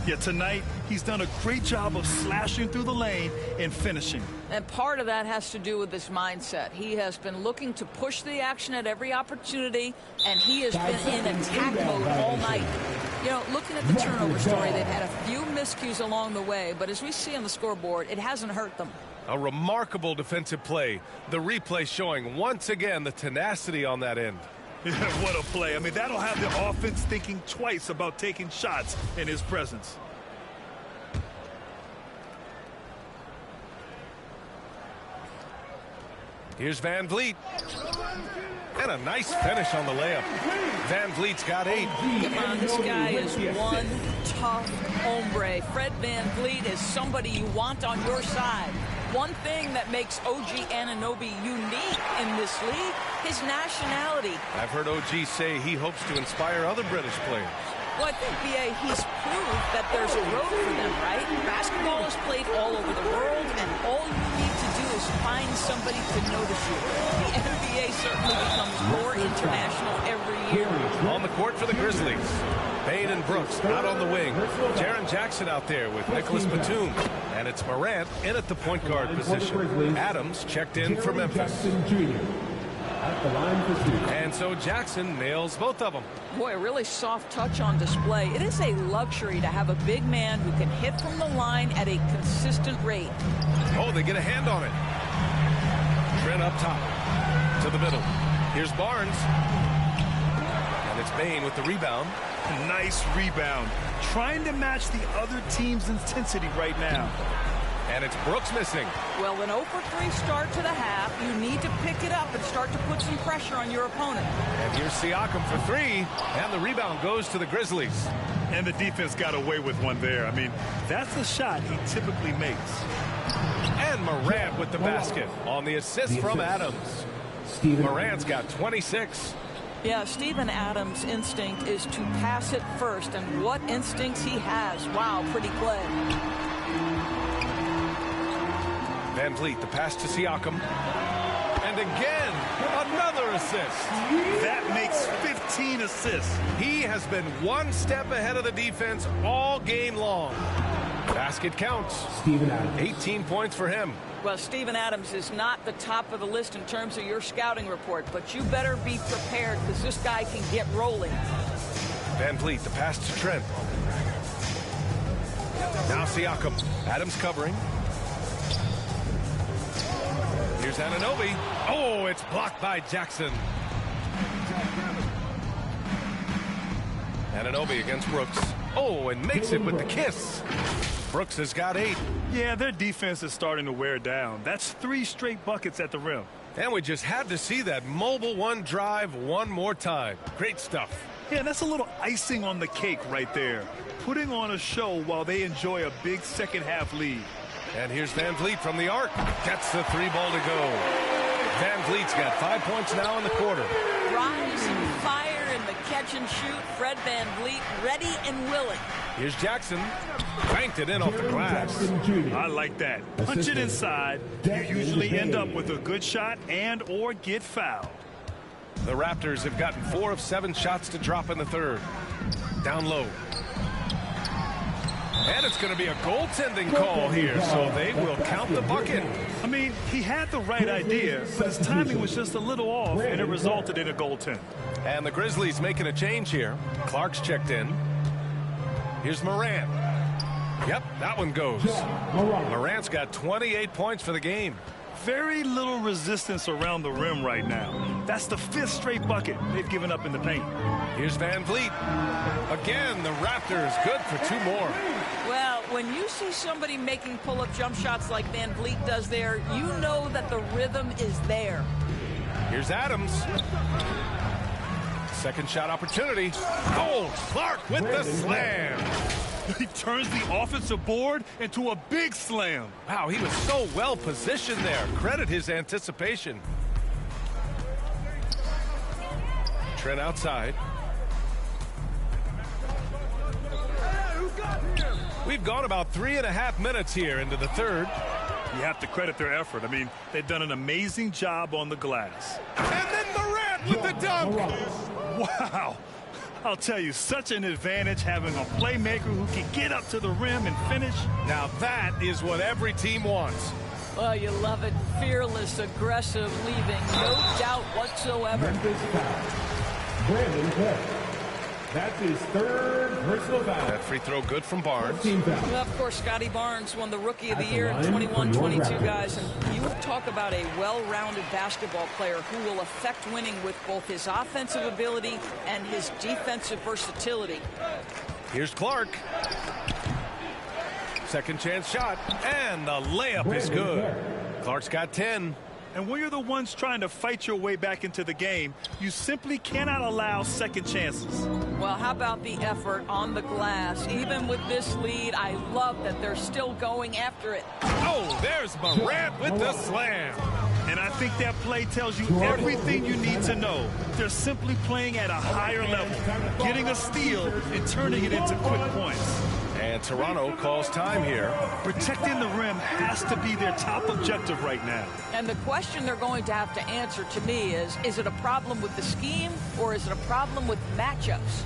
Yeah, tonight he's done a great job of slashing through the lane and finishing. And part of that has to do with his mindset. He has been looking to push the action at every opportunity, and he has been in attack mode all night. You know, looking at the turnover story, they've had a few miscues along the way, but as we see on the scoreboard, it hasn't hurt them. A remarkable defensive play. The replay showing once again the tenacity on that end. Yeah, what a play. I mean, that'll have the offense thinking twice about taking shots in his presence. Here's Van Vliet. And a nice finish on the layup. Van Vliet's got 8. Come on, this guy is one tough hombre. Fred Van Vliet is somebody you want on your side. One thing that makes OG Anunoby unique in this league, his nationality. I've heard OG say he hopes to inspire other British players. Well, I think, B.A., he's proved that there's a road for them, right? Basketball is played all over the world, and all you need to do is find somebody to notice you. The NBA certainly becomes more international every year. On the court for the Grizzlies. Bane and Brooks out on the wing. Jaren Jackson out there with Nicholas Batum. And it's Morant in at the point guard position. Adams checked in for Memphis. And so Jackson nails both of them. Boy, a really soft touch on display. It is a luxury to have a big man who can hit from the line at a consistent rate. Oh, they get a hand on it. Trent up top to the middle. Here's Barnes. And it's Bane with the rebound. Nice rebound. Trying to match the other team's intensity right now. And it's Brooks missing. Well, an 0-for-3 start to the half. You need to pick it up and start to put some pressure on your opponent. And here's Siakam for 3. And the rebound goes to the Grizzlies. And the defense got away with one there. I mean, that's the shot he typically makes. And Morant with the basket on the assist from Adams. Morant's got 26. Yeah, Steven Adams' instinct is to pass it first, and what instincts he has. Wow, pretty play. Van Vliet, the pass to Siakam. And again, another assist. That makes 15 assists. He has been one step ahead of the defense all game long. Basket counts. 18 points for him. Well, Steven Adams is not the top of the list in terms of your scouting report, but you better be prepared because this guy can get rolling. Van Vliet, the pass to Trent. Now Siakam. Adams covering. Here's Anunoby. Oh, it's blocked by Jackson. Anunoby against Brooks. Oh, and makes it with the kiss. Brooks has got 8. Yeah, their defense is starting to wear down. That's 3 straight buckets at the rim. And we just had to see that mobile one drive one more time. Great stuff. Yeah, that's a little icing on the cake right there. Putting on a show while they enjoy a big second half lead. And here's Van Vliet from the arc. Gets the 3 ball to go. Van Vliet's got 5 points now in the quarter. Rise and fire in the catch and shoot. Fred Van Vliet ready and willing. Here's Jackson. Banked it in off the glass. I like that. Punch it inside. You usually end up with a good shot and or get fouled. The Raptors have gotten 4 of 7 shots to drop in the third. Down low. And it's going to be a goaltending call here, so they will count the bucket. I mean, he had the right idea, but his timing was just a little off, and it resulted in a goaltend. And the Grizzlies making a change here. Clark's checked in. Here's Morant. Yep, that one goes. Morant's got 28 points for the game. Very little resistance around the rim right now. That's the 5th straight bucket they've given up in the paint. Here's Van Vliet. Again, the Raptors good for 2 more. Well, when you see somebody making pull-up jump shots like Van Vliet does there, you know that the rhythm is there. Here's Adams. Second shot opportunity. Oh, Clark with the slam. He turns the offensive board into a big slam. Wow, he was so well positioned there. Credit his anticipation. Trent outside. We've gone about 3.5 minutes here into the third. You have to credit their effort. I mean, they've done an amazing job on the glass. And then Morant with the dunk. Wow. I'll tell you, such an advantage having a playmaker who can get up to the rim and finish. Now that is what every team wants. Well, you love it. Fearless, aggressive, leaving no doubt whatsoever. Memphis foul. Brandon Clark. That's his third personal foul. That free throw good from Barnes. Well, of course, Scotty Barnes won the Rookie of the Year in 21-22, guys. And you talk about a well-rounded basketball player who will affect winning with both his offensive ability and his defensive versatility. Here's Clark. Second chance shot, and the layup is good. Clark's got 10. And when you're the ones trying to fight your way back into the game, you simply cannot allow second chances. Well, how about the effort on the glass? Even with this lead, I love that they're still going after it. Oh, there's Morant with the slam. And I think that play tells you everything you need to know. They're simply playing at a higher level, getting a steal and turning it into quick points. And Toronto calls time here. Protecting the rim has to be their top objective right now. And the question they're going to have to answer to me is it a problem with the scheme or is it a problem with matchups?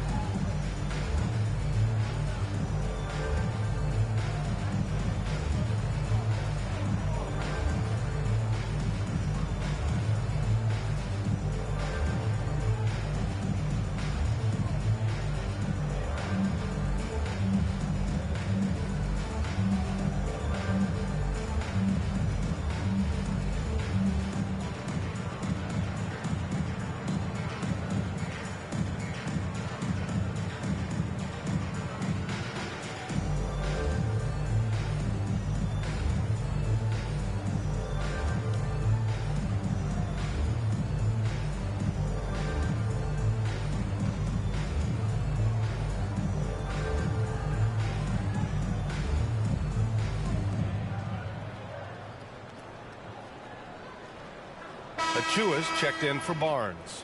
Achua's checked in for Barnes.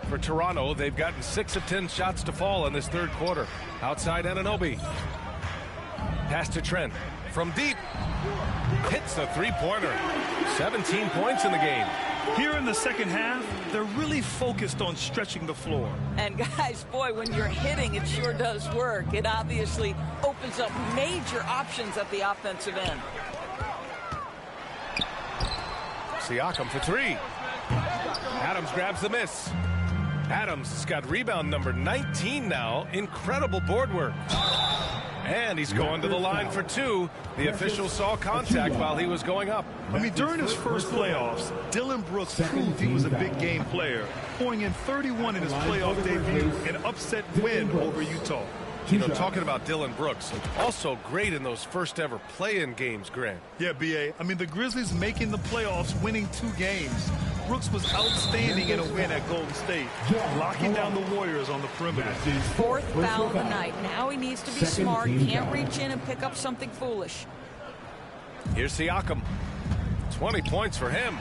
For Toronto, they've gotten 6 of 10 shots to fall in this third quarter. Outside Anunoby. Pass to Trent. From deep. Hits the three-pointer. 17 points in the game. Here in the second half, they're really focused on stretching the floor. And guys, boy, when you're hitting, it sure does work. It obviously opens up major options at the offensive end. Siakam for 3. Adams grabs the miss. Adams has got rebound number 19 now. Incredible board work. And he's going to the line for 2. The official saw contact while he was going up. I mean, during his first playoffs, Dillon Brooks proved he was a big game player, pouring in 31 in his playoff debut, an upset win over Utah. You know, talking about Dillon Brooks, also great in those first ever play-in games, Grant. Yeah, B.A. I mean, the Grizzlies making the playoffs, winning 2 games. Brooks was outstanding in a win at Golden State, locking down the Warriors on the perimeter. 4th foul of the night. Now he needs to be smart, can't reach in and pick up something foolish. Here's Siakam. 20 points for him.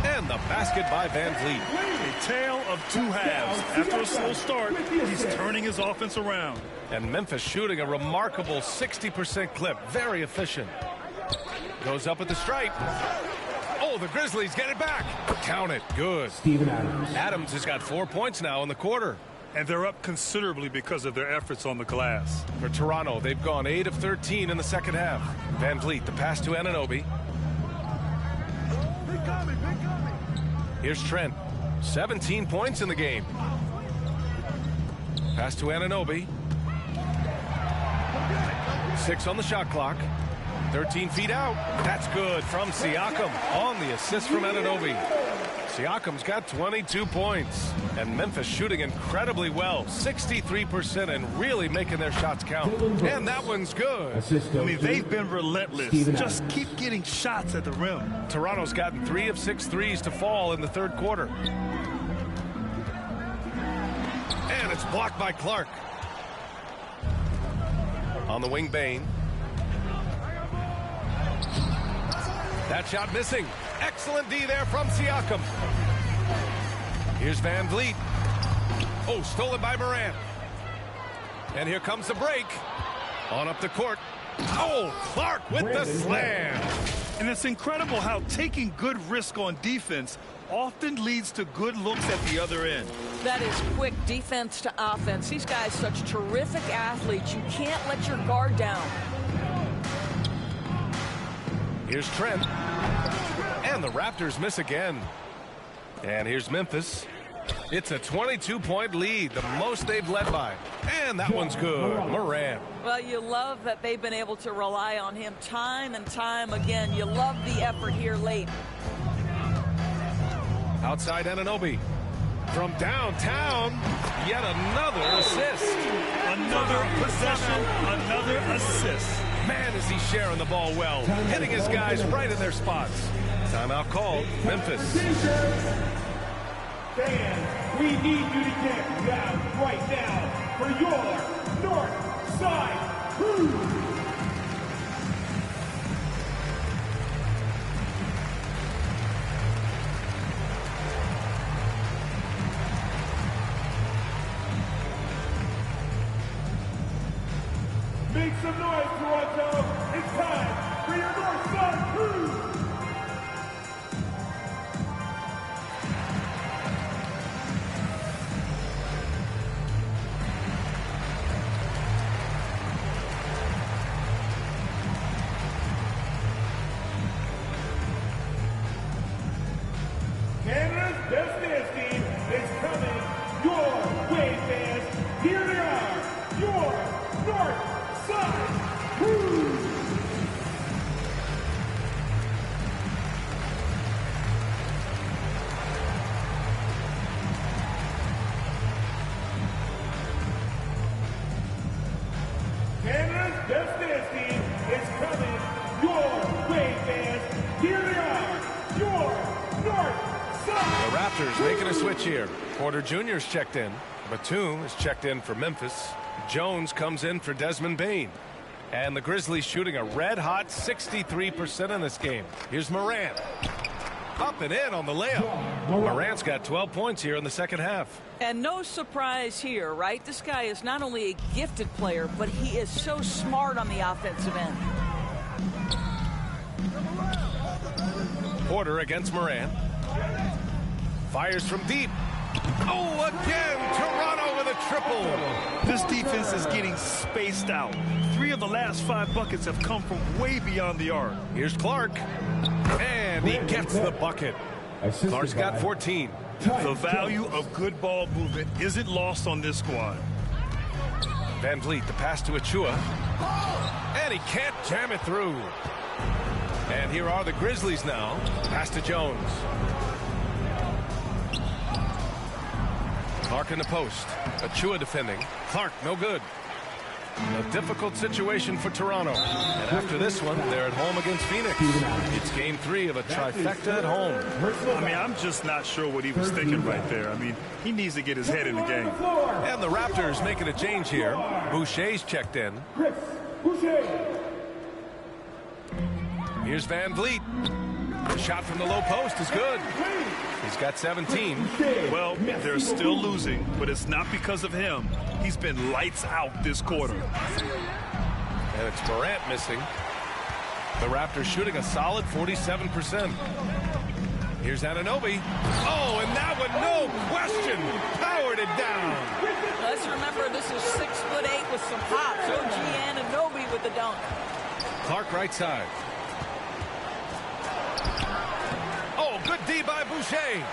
And the basket by Van Vliet. A tale of 2 halves. After a slow start, he's turning his offense around. And Memphis shooting a remarkable 60% clip. Very efficient. Goes up at the stripe. Oh, the Grizzlies get it back. Count it. Good. Steven Adams. Adams has got 4 points now in the quarter. And they're up considerably because of their efforts on the glass. For Toronto, they've gone 8 of 13 in the second half. Van Vliet, the pass to Anunoby. Here's Trent. 17 points in the game. Pass to Anunoby. 6 on the shot clock. 13 feet out. That's good from Siakam on the assist from Anunoby. Siakam's got 22 points. And Memphis shooting incredibly well. 63% and really making their shots count. And that one's good. I mean, they've been relentless. Just keep getting shots at the rim. Toronto's gotten 3 of 6 threes to fall in the third quarter. And it's blocked by Clark. On the wing, Bane. That shot missing. Excellent D there from Siakam. Here's Van Vliet. Oh, stolen by Morant. And here comes the break. On up the court. Oh, Clark with the slam. And it's incredible how taking good risk on defense often leads to good looks at the other end. That is quick defense to offense. These guys such terrific athletes. You can't let your guard down. Here's Trent. And the Raptors miss again. And here's Memphis. It's a 22-point lead, the most they've led by. And that one's good. Morant. Well, you love that they've been able to rely on him time and time again. You love the effort here late. Outside Anunoby. From downtown, yet another assist. Another possession, another assist. Man, is he sharing the ball well, hitting his guys right in their spots. Timeout called, Memphis. Fans, we need you to get down right now for your North Side Crew. Make some noise, Toronto. It's time for your North Side Crew. Canada's best dance team is coming your way, fans. Here they are, your North Side Crew. Canada's best dance team is coming your way, fans. Here they are, your North Side. The Raptors making a switch here. Porter Jr.'s checked in. Batum is checked in for Memphis. Jones comes in for Desmond Bane. And the Grizzlies shooting a red-hot 63% in this game. Here's Morant. Up and in on the layup. Morant's got 12 points here in the second half. And no surprise here, right? This guy is not only a gifted player, but he is so smart on the offensive end. Porter against Morant. Fires from deep. Oh, again, Toronto with a triple. This defense is getting spaced out. 3 of the last 5 buckets have come from way beyond the arc. Here's Clark. And he gets the bucket. Clark's got 14. The value of good ball movement isn't lost on this squad. Van Vliet, the pass to Achua. And he can't jam it through. And here are the Grizzlies now. Pass to Jones. Clark in the post. Achua defending. Clark, no good. A difficult situation for Toronto. And after this one, they're at home against Phoenix. It's game 3 of a trifecta at home. I mean, I'm just not sure what he was thinking right there. I mean, he needs to get his head in the game. And the Raptors making a change here. Boucher's checked in. Here's Van Vliet. The shot from the low post is good. He's got 17. Well, they're still losing, but it's not because of him. He's been lights out this quarter. And it's Morant missing. The Raptors shooting a solid 47%. Here's Anunoby. Oh, and that one, no question, powered it down. Let's remember this is 6'8" with some pops. OG Anunoby with the dunk. Clark right side. Oh, good D by Boucher.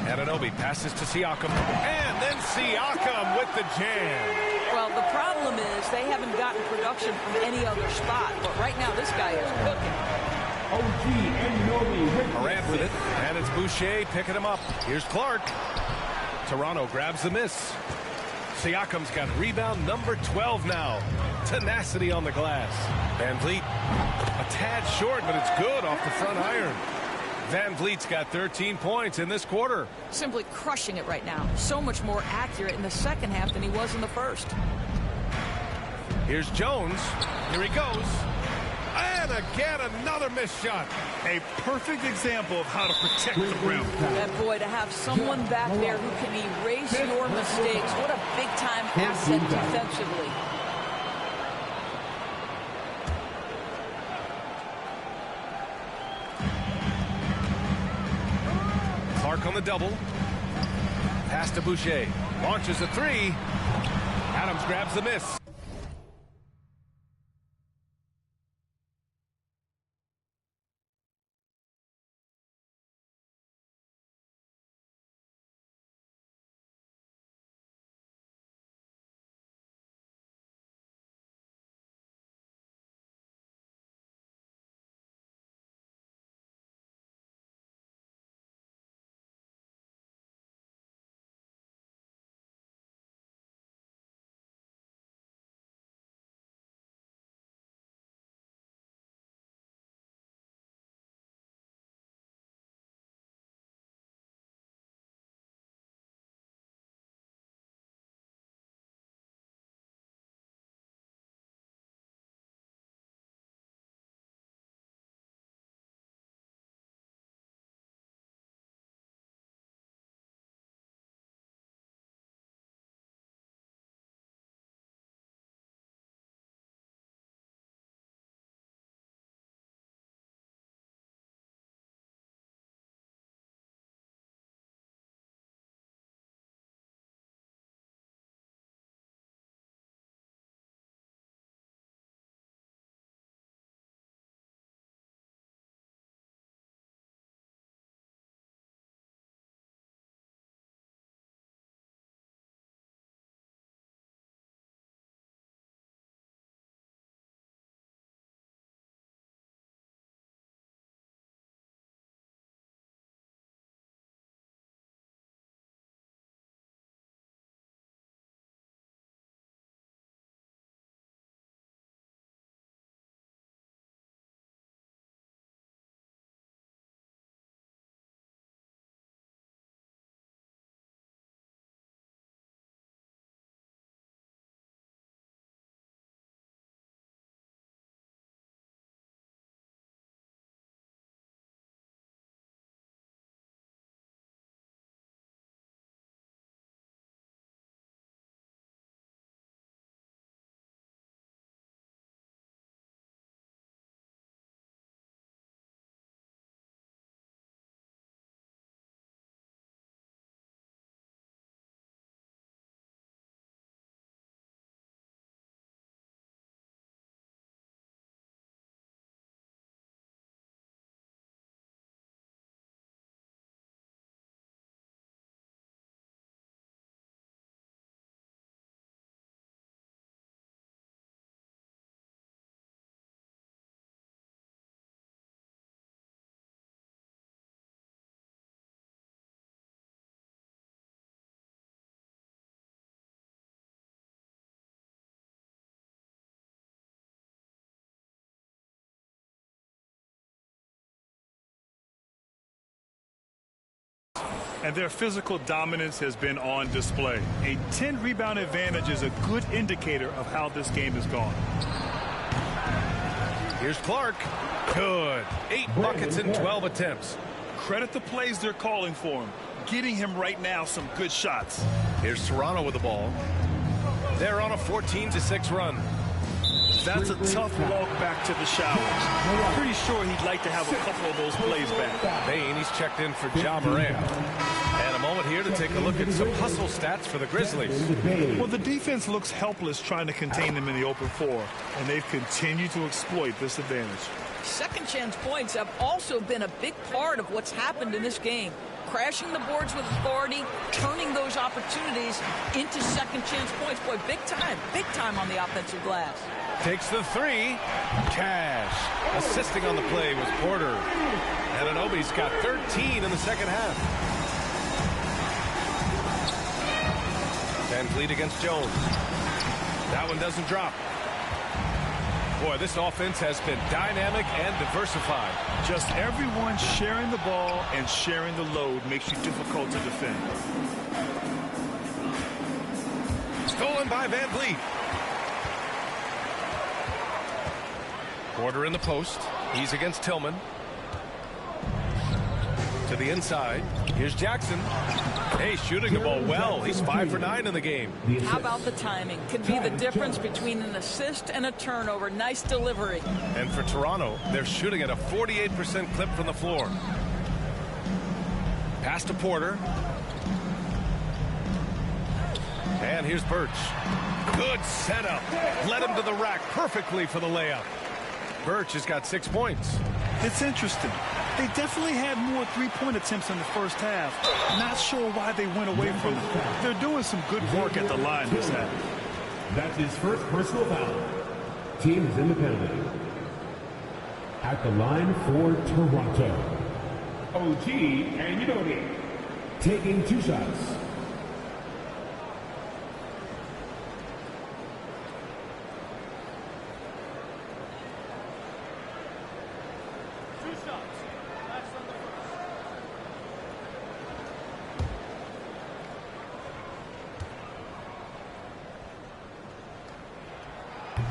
Anunoby passes to Siakam. And then Siakam with the jam. Well, the problem is they haven't gotten production from any other spot. But right now, this guy is cooking. Morant with it. And it's Boucher picking him up. Here's Clark. Toronto grabs the miss. Siakam's got rebound number 12 now. Tenacity on the glass. Van Vliet a tad short, but it's good off the front iron. Van Vliet's got 13 points in this quarter. Simply crushing it right now. So much more accurate in the second half than he was in the first. Here's Jones. Here he goes. And again, another missed shot. A perfect example of how to protect the rim. And boy, to have someone back there who can erase your mistakes. What a big-time asset defensively. Clark on the double. Pass to Boucher. Launches a three. Adams grabs the miss. And their physical dominance has been on display. A 10-rebound advantage is a good indicator of how this game has gone. Here's Clark. Good. 8 buckets in 12 attempts. Credit the plays they're calling for him. Getting him right now some good shots. Here's Toronto with the ball. They're on a 14-6 run. That's a tough walk back to the showers. Pretty sure he'd like to have a couple of those plays back. Bane, he's checked in for Ja Morant. And a moment here to take a look at some hustle stats for the Grizzlies. Well, the defense looks helpless trying to contain them in the open floor, and they've continued to exploit this advantage. Second chance points have also been a big part of what's happened in this game. Crashing the boards with authority, turning those opportunities into second chance points. Boy, big time on the offensive glass. Takes the three. Cash. Assisting on the play was Porter. Anunoby's got 13 in the second half. Van Vliet against Jones. That one doesn't drop. Boy, this offense has been dynamic and diversified. Just everyone sharing the ball and sharing the load makes you difficult to defend. Stolen by Van Vliet. Porter in the post. He's against Tillman. To the inside. Here's Jackson. Hey, shooting the ball well. He's 5 for 9 in the game. How about the timing? Could be the difference between an assist and a turnover. Nice delivery. And for Toronto, they're shooting at a 48% clip from the floor. Pass to Porter. And here's Birch. Good setup. Led him to the rack perfectly for the layup. Birch has got 6 points. It's interesting. They definitely had more three-point attempts in the first half. Not sure why they went away from it. They're doing some good work at the line this half. That's his first personal foul. Team is in the penalty. At the line for Toronto, OG Anunoby taking 2 shots.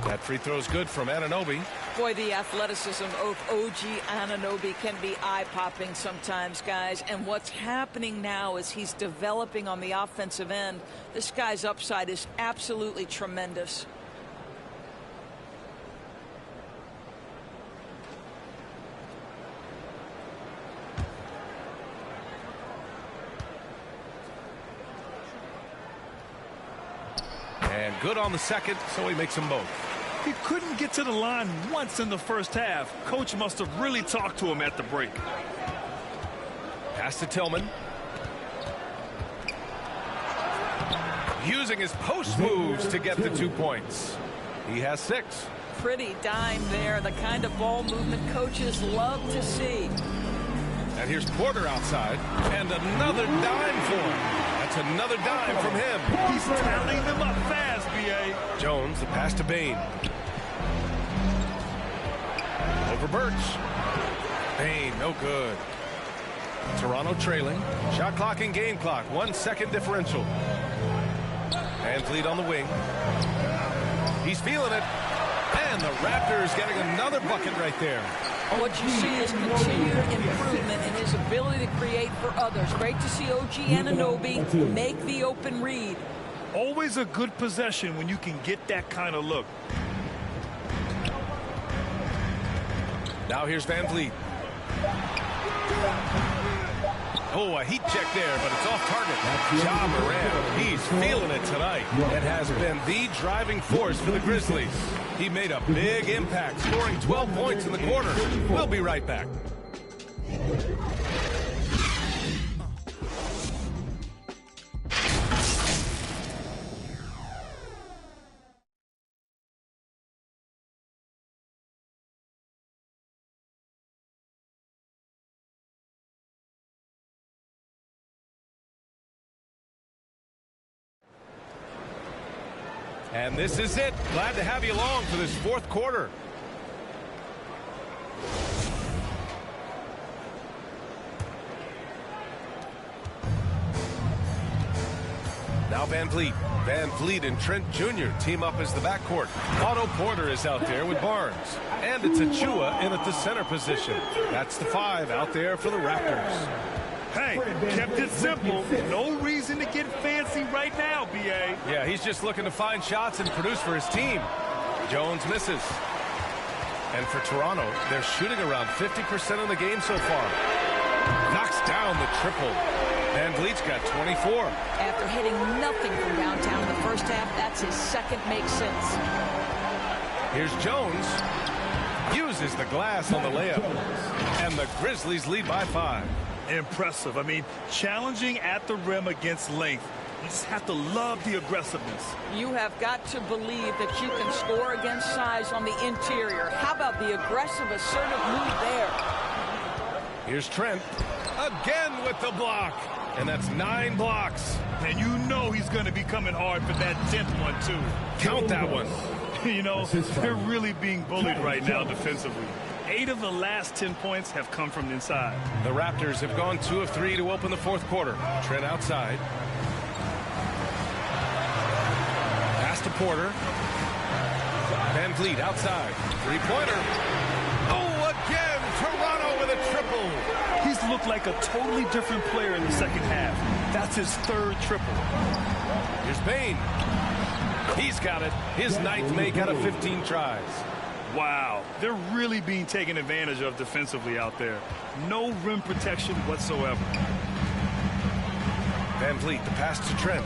That free throw's good from Anunoby. Boy, the athleticism of OG Anunoby can be eye-popping sometimes, guys. And what's happening now is he's developing on the offensive end. This guy's upside is absolutely tremendous. And good on the second, so he makes them both. He couldn't get to the line once in the first half. Coach must have really talked to him at the break. Pass to Tillman. Using his post moves to get the 2 points. He has 6. Pretty dime there, the kind of ball movement coaches love to see. And here's Porter outside, and another dime for him. That's another dime from him. He's tallying them up fast, B.A. Jones, the pass to Bain. Over Birch. Bain, no good. Toronto trailing. Shot clock and game clock. 1 second differential. And lead on the wing. He's feeling it. And the Raptors getting another bucket right there. What you see is continued improvement in his ability to create for others. Great to see OG Anunoby make the open read. Always a good possession when you can get that kind of look. Now here's Van Vliet. Oh, a heat check there, but it's off target. Ja Morant, he's feeling it tonight and has been the driving force for the Grizzlies. He made a big impact, scoring 12 points in the quarter. We'll be right back. And this is it. Glad to have you along for this fourth quarter. Now Van Vliet. Van Vliet and Trent Jr. team up as the backcourt. Otto Porter is out there with Barnes. And it's Achua in at the center position. That's the 5 out there for the Raptors. Hey, kept it simple. No reason to get fancy right now, B.A. Yeah, he's just looking to find shots and produce for his team. Jones misses. And for Toronto, they're shooting around 50% of the game so far. Knocks down the triple. Van Vliet's got 24. After hitting nothing from downtown in the first half, that's his second make since. Here's Jones. Uses the glass on the layup. And the Grizzlies lead by 5. Impressive. I mean, challenging at the rim against length. You just have to love the aggressiveness. You have got to believe that you can score against size on the interior. How about the aggressive, assertive move there? Here's Trent. Again with the block. And that's 9 blocks. And you know he's going to be coming hard for that 10th one, too. Count that one. You know, they're really being bullied right now defensively. 8 of the last 10 points have come from inside. The Raptors have gone 2 of 3 to open the fourth quarter. Trent outside. Pass to Porter. Van Vliet outside. 3-pointer. Oh, again, Toronto with a triple. He's looked like a totally different player in the second half. That's his 3rd triple. Here's Bain. He's got it. His 9th make out of 15 tries. Wow, they're really being taken advantage of defensively out there. No rim protection whatsoever. Van Vliet, the pass to Trent.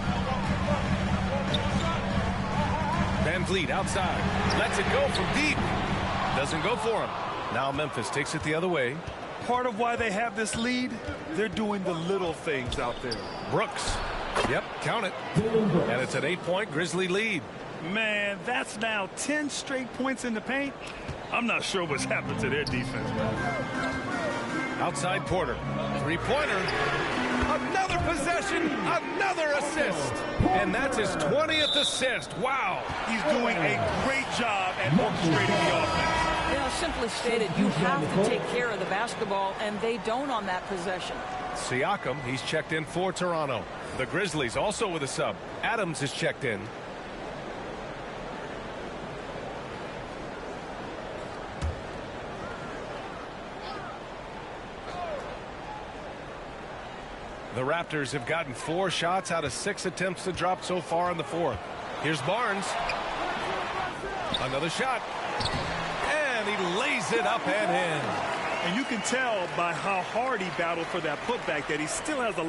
Van Vliet outside. Lets it go from deep. Doesn't go for him. Now Memphis takes it the other way. Part of why they have this lead, they're doing the little things out there. Brooks. Yep, count it. And it's an 8-point Grizzly lead. Man, that's now 10 straight points in the paint. I'm not sure what's happened to their defense, man. Outside Porter. Three-pointer. Another possession. Another assist. And that's his 20th assist. Wow. He's doing a great job at orchestrating the offense. You know, simply stated, you have to take care of the basketball, and they don't on that possession. Siakam, he's checked in for Toronto. The Grizzlies also with a sub. Adams is checked in. The Raptors have gotten 4 shots out of 6 attempts to drop so far in the fourth. Here's Barnes. Another shot. And he lays it up and in. And you can tell by how hard he battled for that putback that he still has a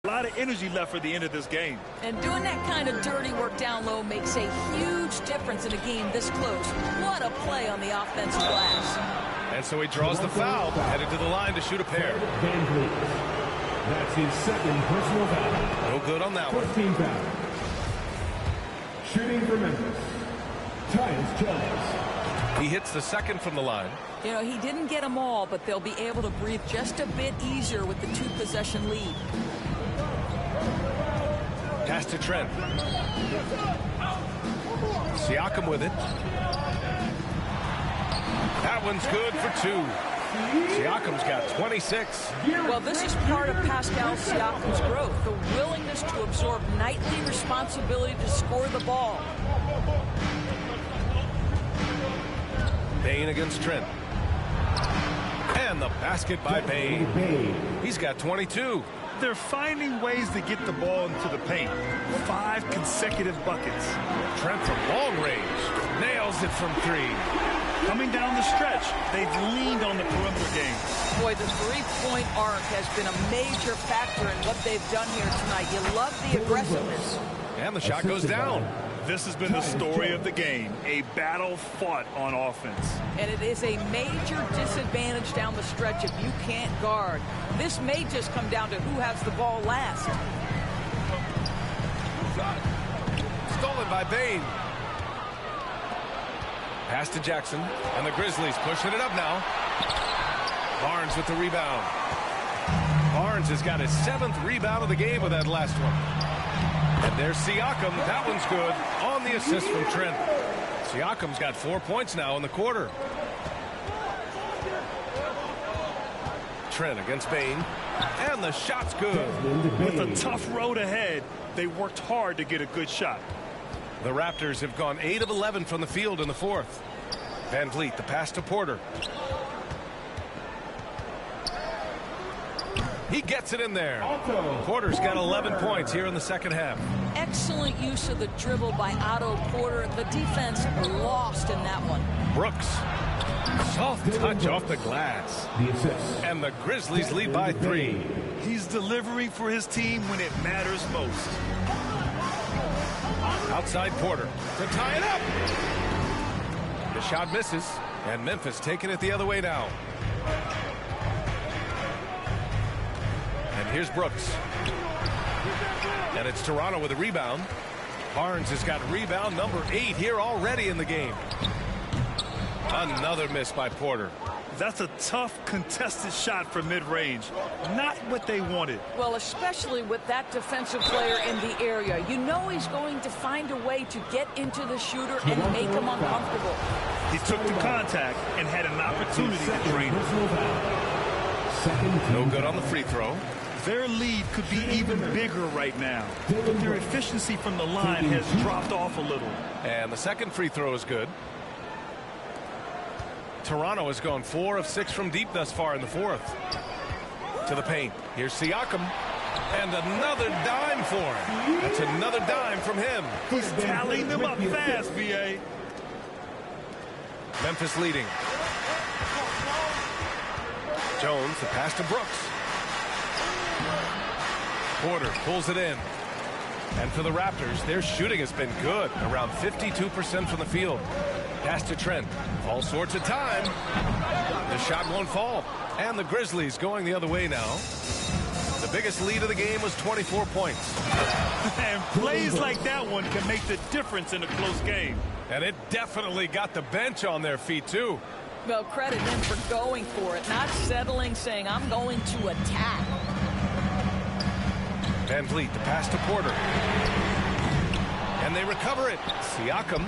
lot of energy left for the end of this game. And doing that kind of dirty work down low makes a huge difference in a game this close. What a play on the offensive glass. And so he draws the foul, headed to the line to shoot a pair. Van Vliet. That's his second personal foul. No good on that one. 14 foul. Shooting for Memphis, Tyus Jones. He hits the second from the line. You know, he didn't get them all, but they'll be able to breathe just a bit easier with the 2-possession lead. Pass to Trent. Siakam with it. That one's good for 2. Siakam's got 26. Well, this is part of Pascal Siakam's growth, the willingness to absorb nightly responsibility to score the ball. Bane against Trent. And the basket by Bane. He's got 22. They're finding ways to get the ball into the paint. 5 consecutive buckets. Trent from long range. Nails it from 3. Coming down the stretch, they've leaned on the perimeter game. Boy, the three-point arc has been a major factor in what they've done here tonight. You love the aggressiveness. And the shot goes down. This has been the story of the game, a battle fought on offense. And it is a major disadvantage down the stretch if you can't guard. This may just come down to who has the ball last. Stolen by Bane. Pass to Jackson, and the Grizzlies pushing it up now. Barnes with the rebound. Barnes has got his 7th rebound of the game with that last one. And there's Siakam. That one's good on the assist from Trent. Siakam's got 4 points now in the quarter. Trent against Bane. And the shot's good. With a tough road ahead, they worked hard to get a good shot. The Raptors have gone 8 of 11 from the field in the fourth. Van Vliet, the pass to Porter. He gets it in there. Porter's got 11 points here in the second half. Excellent use of the dribble by Otto Porter. The defense lost in that one. Brooks. Soft touch off the glass. And the Grizzlies lead by 3. He's delivering for his team when it matters most. Outside Porter to tie it up. The shot misses, and Memphis taking it the other way now. And here's Brooks. And it's Toronto with a rebound. Barnes has got rebound number 8 here already in the game. Another miss by Porter. That's a tough, contested shot from mid-range. Not what they wanted. Well, especially with that defensive player in the area. You know he's going to find a way to get into the shooter and make him uncomfortable. He took the contact and had an opportunity to drain it. No good on the free throw. Their lead could be even bigger right now, but their efficiency from the line has dropped off a little. And the second free throw is good. Toronto has gone 4 of 6 from deep thus far in the fourth. To the paint. Here's Siakam. And another dime for him. That's another dime from him. He's tallying them up fast, VA. Memphis leading. Jones, the pass to Brooks. Porter pulls it in. And for the Raptors, their shooting has been good. Around 52% from the field. Pass to Trent. All sorts of time. The shot won't fall. And the Grizzlies going the other way now. The biggest lead of the game was 24 points. And plays like that one can make the difference in a close game. And it definitely got the bench on their feet, too. Well, credit him for going for it, not settling, saying, I'm going to attack. Van Vliet, the pass to Porter. And they recover it. Siakam.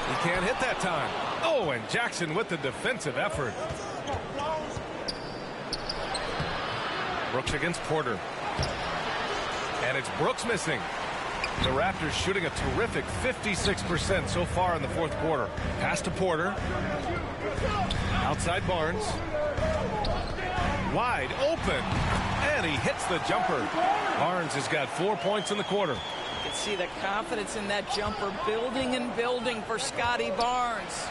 He can't hit that time. Oh, and Jackson with the defensive effort. Brooks against Porter. And it's Brooks missing. The Raptors shooting a terrific 56% so far in the fourth quarter. Pass to Porter. Outside Barnes. Wide open. And he hits the jumper. Barnes has got 4 points in the quarter. You can see the confidence in that jumper building and building for Scotty Barnes.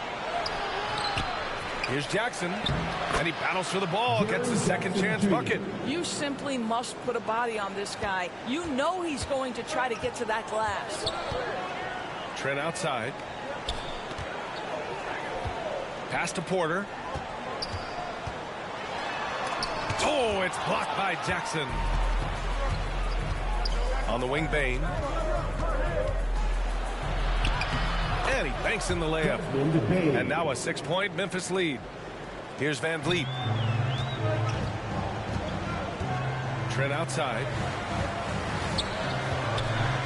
Here's Jackson. And he battles for the ball. Gets the second chance bucket. You simply must put a body on this guy. You know he's going to try to get to that glass. Trent outside. Pass to Porter. Oh, it's blocked by Jackson. On the wing, Bane. And he banks in the layup. And now a 6-point Memphis lead. Here's Van Vliet. Trent outside.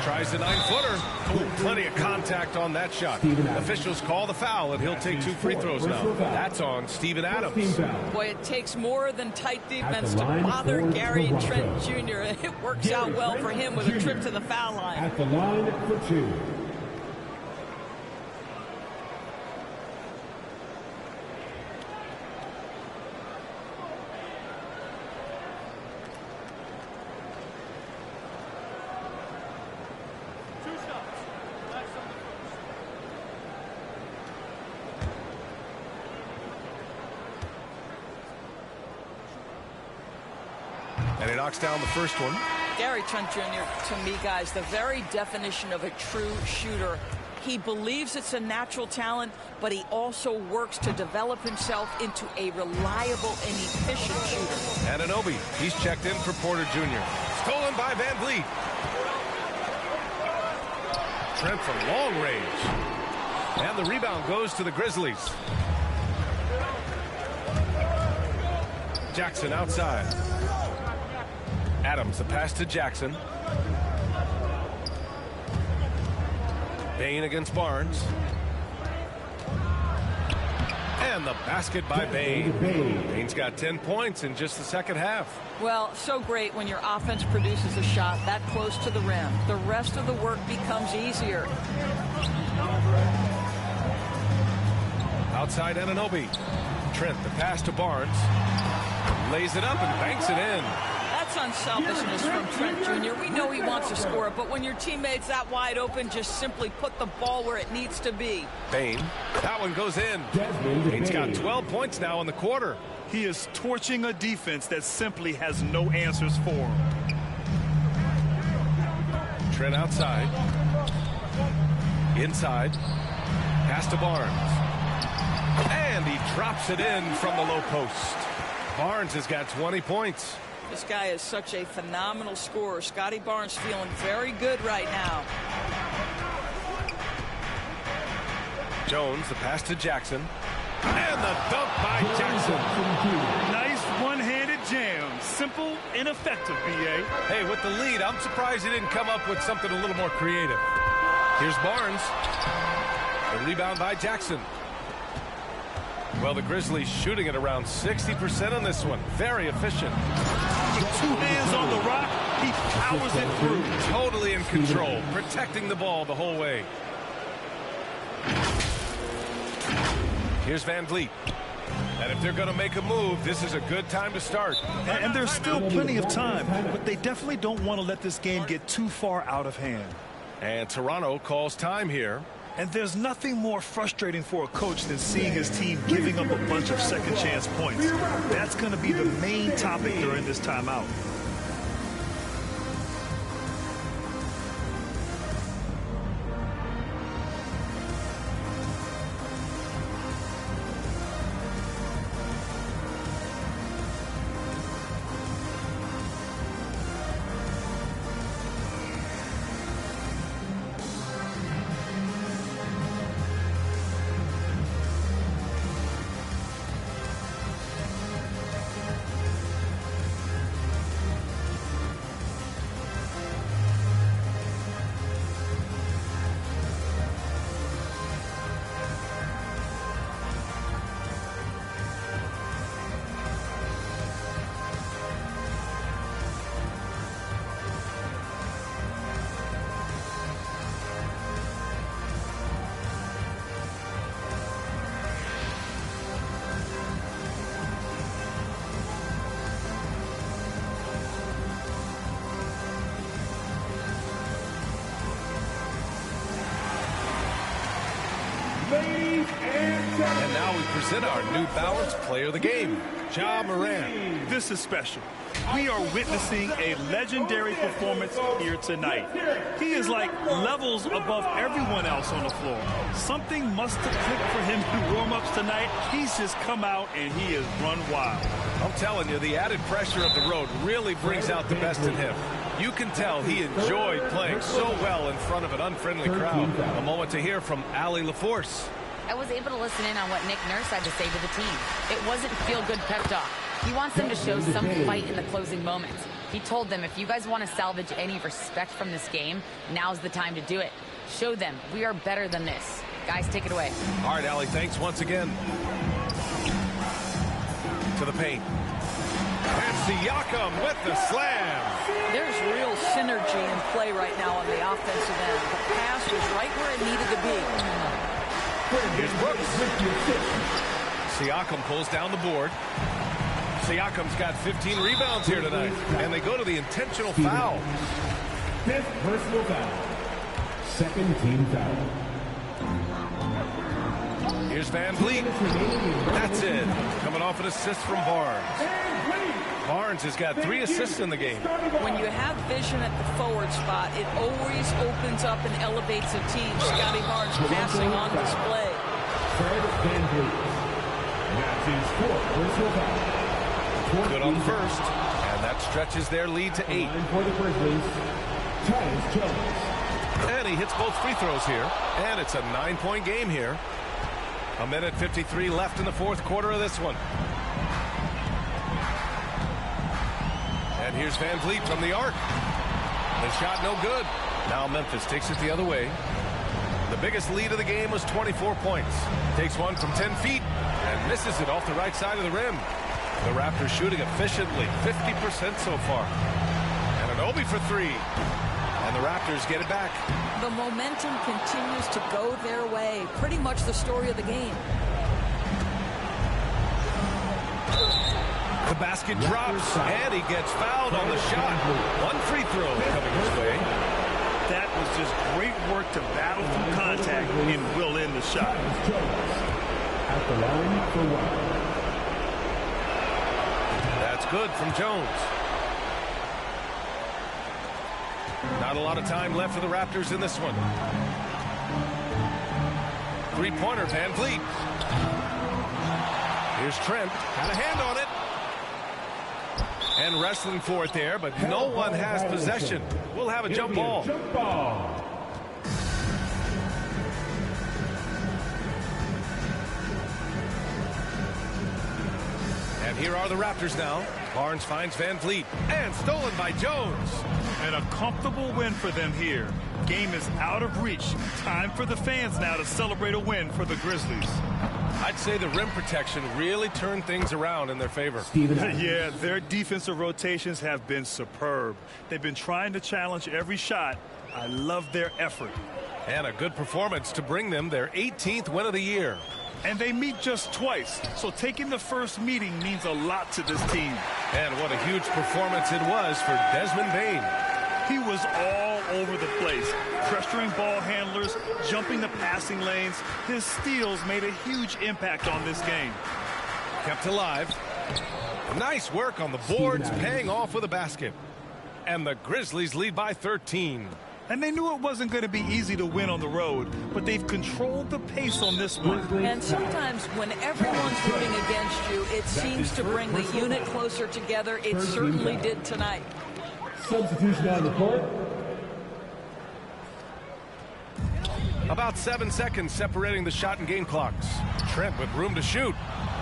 Tries the 9-footer. Oh, plenty of contact on that shot. Officials call the foul, and he'll take 2 free throws now. That's on Steven Adams. Boy, it takes more than tight defense to bother Gary Trent Jr. It works out well for him with a trip to the foul line. At the line for 2. And he knocks down the first one. Gary Trent Jr., to me, guys, the very definition of a true shooter. He believes it's a natural talent, but he also works to develop himself into a reliable and efficient shooter. Anunoby, he's checked in for Porter Jr. Stolen by Van Vliet. Trent from long range. And the rebound goes to the Grizzlies. Jackson outside. Adams, the pass to Jackson. Bane against Barnes. And the basket by Bane. Bane's got 10 points in just the second half. Well, so great when your offense produces a shot that close to the rim. The rest of the work becomes easier. Outside Anunoby. Trent, the pass to Barnes. Lays it up and banks it in. That's unselfishness from Trent Jr. We know he wants to score it, but when your teammate's that wide open, just simply put the ball where it needs to be. Bain, that one goes in. Bain's got 12 points now in the quarter. He is torching a defense that simply has no answers for him. Trent outside. Inside. Pass to Barnes. And he drops it in from the low post. Barnes has got 20 points. This guy is such a phenomenal scorer. Scotty Barnes feeling very good right now. Jones, the pass to Jackson. And the dunk by Jackson. Nice one-handed jam. Simple and effective, B.A. Hey, with the lead, I'm surprised he didn't come up with something a little more creative. Here's Barnes. The rebound by Jackson. Well, the Grizzlies shooting at around 60% on this one. Very efficient. Two hands on the rock. He powers it through. Totally in control. Protecting the ball the whole way. Here's Van Vliet. And if they're going to make a move, this is a good time to start. And there's still plenty of time, but they definitely don't want to let this game get too far out of hand. And Toronto calls time here. And there's nothing more frustrating for a coach than seeing his team giving up a bunch of second chance points. That's going to be the main topic during this timeout. And now we present our New Balance Player of the Game, Ja Morant. This is special. We are witnessing a legendary performance here tonight. He is like levels above everyone else on the floor. Something must have clicked for him through warm-ups tonight. He's just come out and he has run wild. I'm telling you, the added pressure of the road really brings out the best in him. You can tell he enjoyed playing so well in front of an unfriendly crowd. A moment to hear from Allie LaForce. I was able to listen in on what Nick Nurse had to say to the team. It wasn't feel-good pep talk. He wants them to show some fight in the closing moments. He told them, if you guys want to salvage any respect from this game, now's the time to do it. Show them we are better than this. Guys, take it away. All right, Allie, thanks once again. To the paint. And Siakam with the slam. There's real synergy in play right now on the offensive end. The pass was right where it needed to be. Here's Brooks. Siakam pulls down the board. Siakam's got 15 rebounds here tonight. And they go to the intentional foul. Fifth personal foul. Second team foul. Here's Van Vliet. That's it. Coming off an assist from Barnes. Barnes has got 3 assists in the game. When you have vision at the forward spot, it always opens up and elevates a team. Scotty Barnes passing on display. Fred Van Vliet. That's his fourth personal foul. Good on the first. And that stretches their lead to 8. For the Grizzlies, Tyus Jones. And he hits both free throws here. And it's a 9-point game here. 1:53 left in the fourth quarter of this one. And here's Van Vliet from the arc. The shot no good. Now Memphis takes it the other way. The biggest lead of the game was 24 points. Takes one from 10 feet and misses it off the right side of the rim. The Raptors shooting efficiently, 50% so far. And an Obi for 3. And the Raptors get it back. The momentum continues to go their way. Pretty much the story of the game. The basket drops, and he gets fouled on the shot. One free throw coming his way. That was just great work to battle through contact and will in the shot. At the line for one. That's good from Jones. Not a lot of time left for the Raptors in this one. Three-pointer, Van Vliet. Here's Trent. Got a hand on it. And wrestling for it there, but no one has possession. We'll have a jump ball. Jump ball. And here are the Raptors now. Barnes finds Van Vliet. And stolen by Jones. And a comfortable win for them here. Game is out of reach. Time for the fans now to celebrate a win for the Grizzlies. I'd say the rim protection really turned things around in their favor. Yeah, their defensive rotations have been superb. They've been trying to challenge every shot. I love their effort. And a good performance to bring them their 18th win of the year. And they meet just twice, so taking the first meeting means a lot to this team. And what a huge performance it was for Desmond Bane. He was all over the place, pressuring ball handlers, jumping the passing lanes. His steals made a huge impact on this game. Kept alive. Nice work on the boards, paying off with a basket. And the Grizzlies lead by 13. And they knew it wasn't going to be easy to win on the road, but they've controlled the pace on this one. And sometimes when everyone's rooting against you, it seems to bring the unit closer together. It certainly did tonight. Substitution on the court. About 7 seconds separating the shot and game clocks. Trent with room to shoot.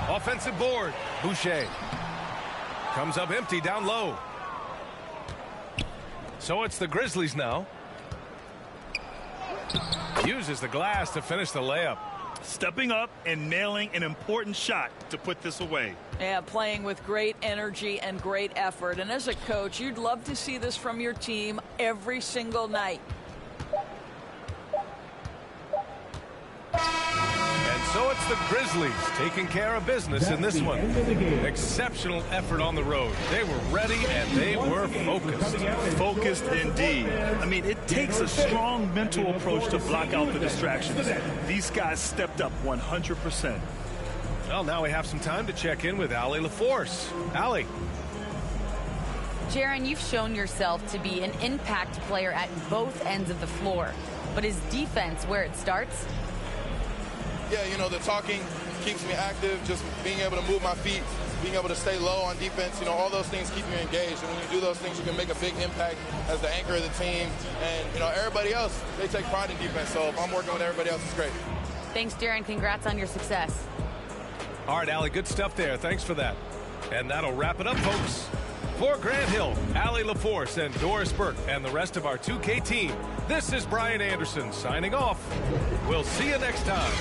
Offensive board. Boucher comes up empty down low. So it's the Grizzlies now. Uses the glass to finish the layup. Stepping up and nailing an important shot to put this away. Yeah, playing with great energy and great effort. And as a coach, you'd love to see this from your team every single night. And so it's the Grizzlies taking care of business in this one. Exceptional effort on the road. They were ready and they were focused. Focused indeed. I mean, it takes a strong mental approach to block out the distractions. These guys stepped up 100%. Well, now we have some time to check in with Allie LaForce. Allie. Jaren, you've shown yourself to be an impact player at both ends of the floor. But is defense where it starts? Yeah, you know, the talking keeps me active, just being able to move my feet, being able to stay low on defense, you know, all those things keep you engaged. And when you do those things, you can make a big impact as the anchor of the team. And, you know, everybody else, they take pride in defense. So if I'm working with everybody else, it's great. Thanks, Jaren. Congrats on your success. All right, Allie, good stuff there. Thanks for that. And that'll wrap it up, folks. For Grant Hill, Allie LaForce, and Doris Burke, and the rest of our 2K team, this is Brian Anderson signing off. We'll see you next time.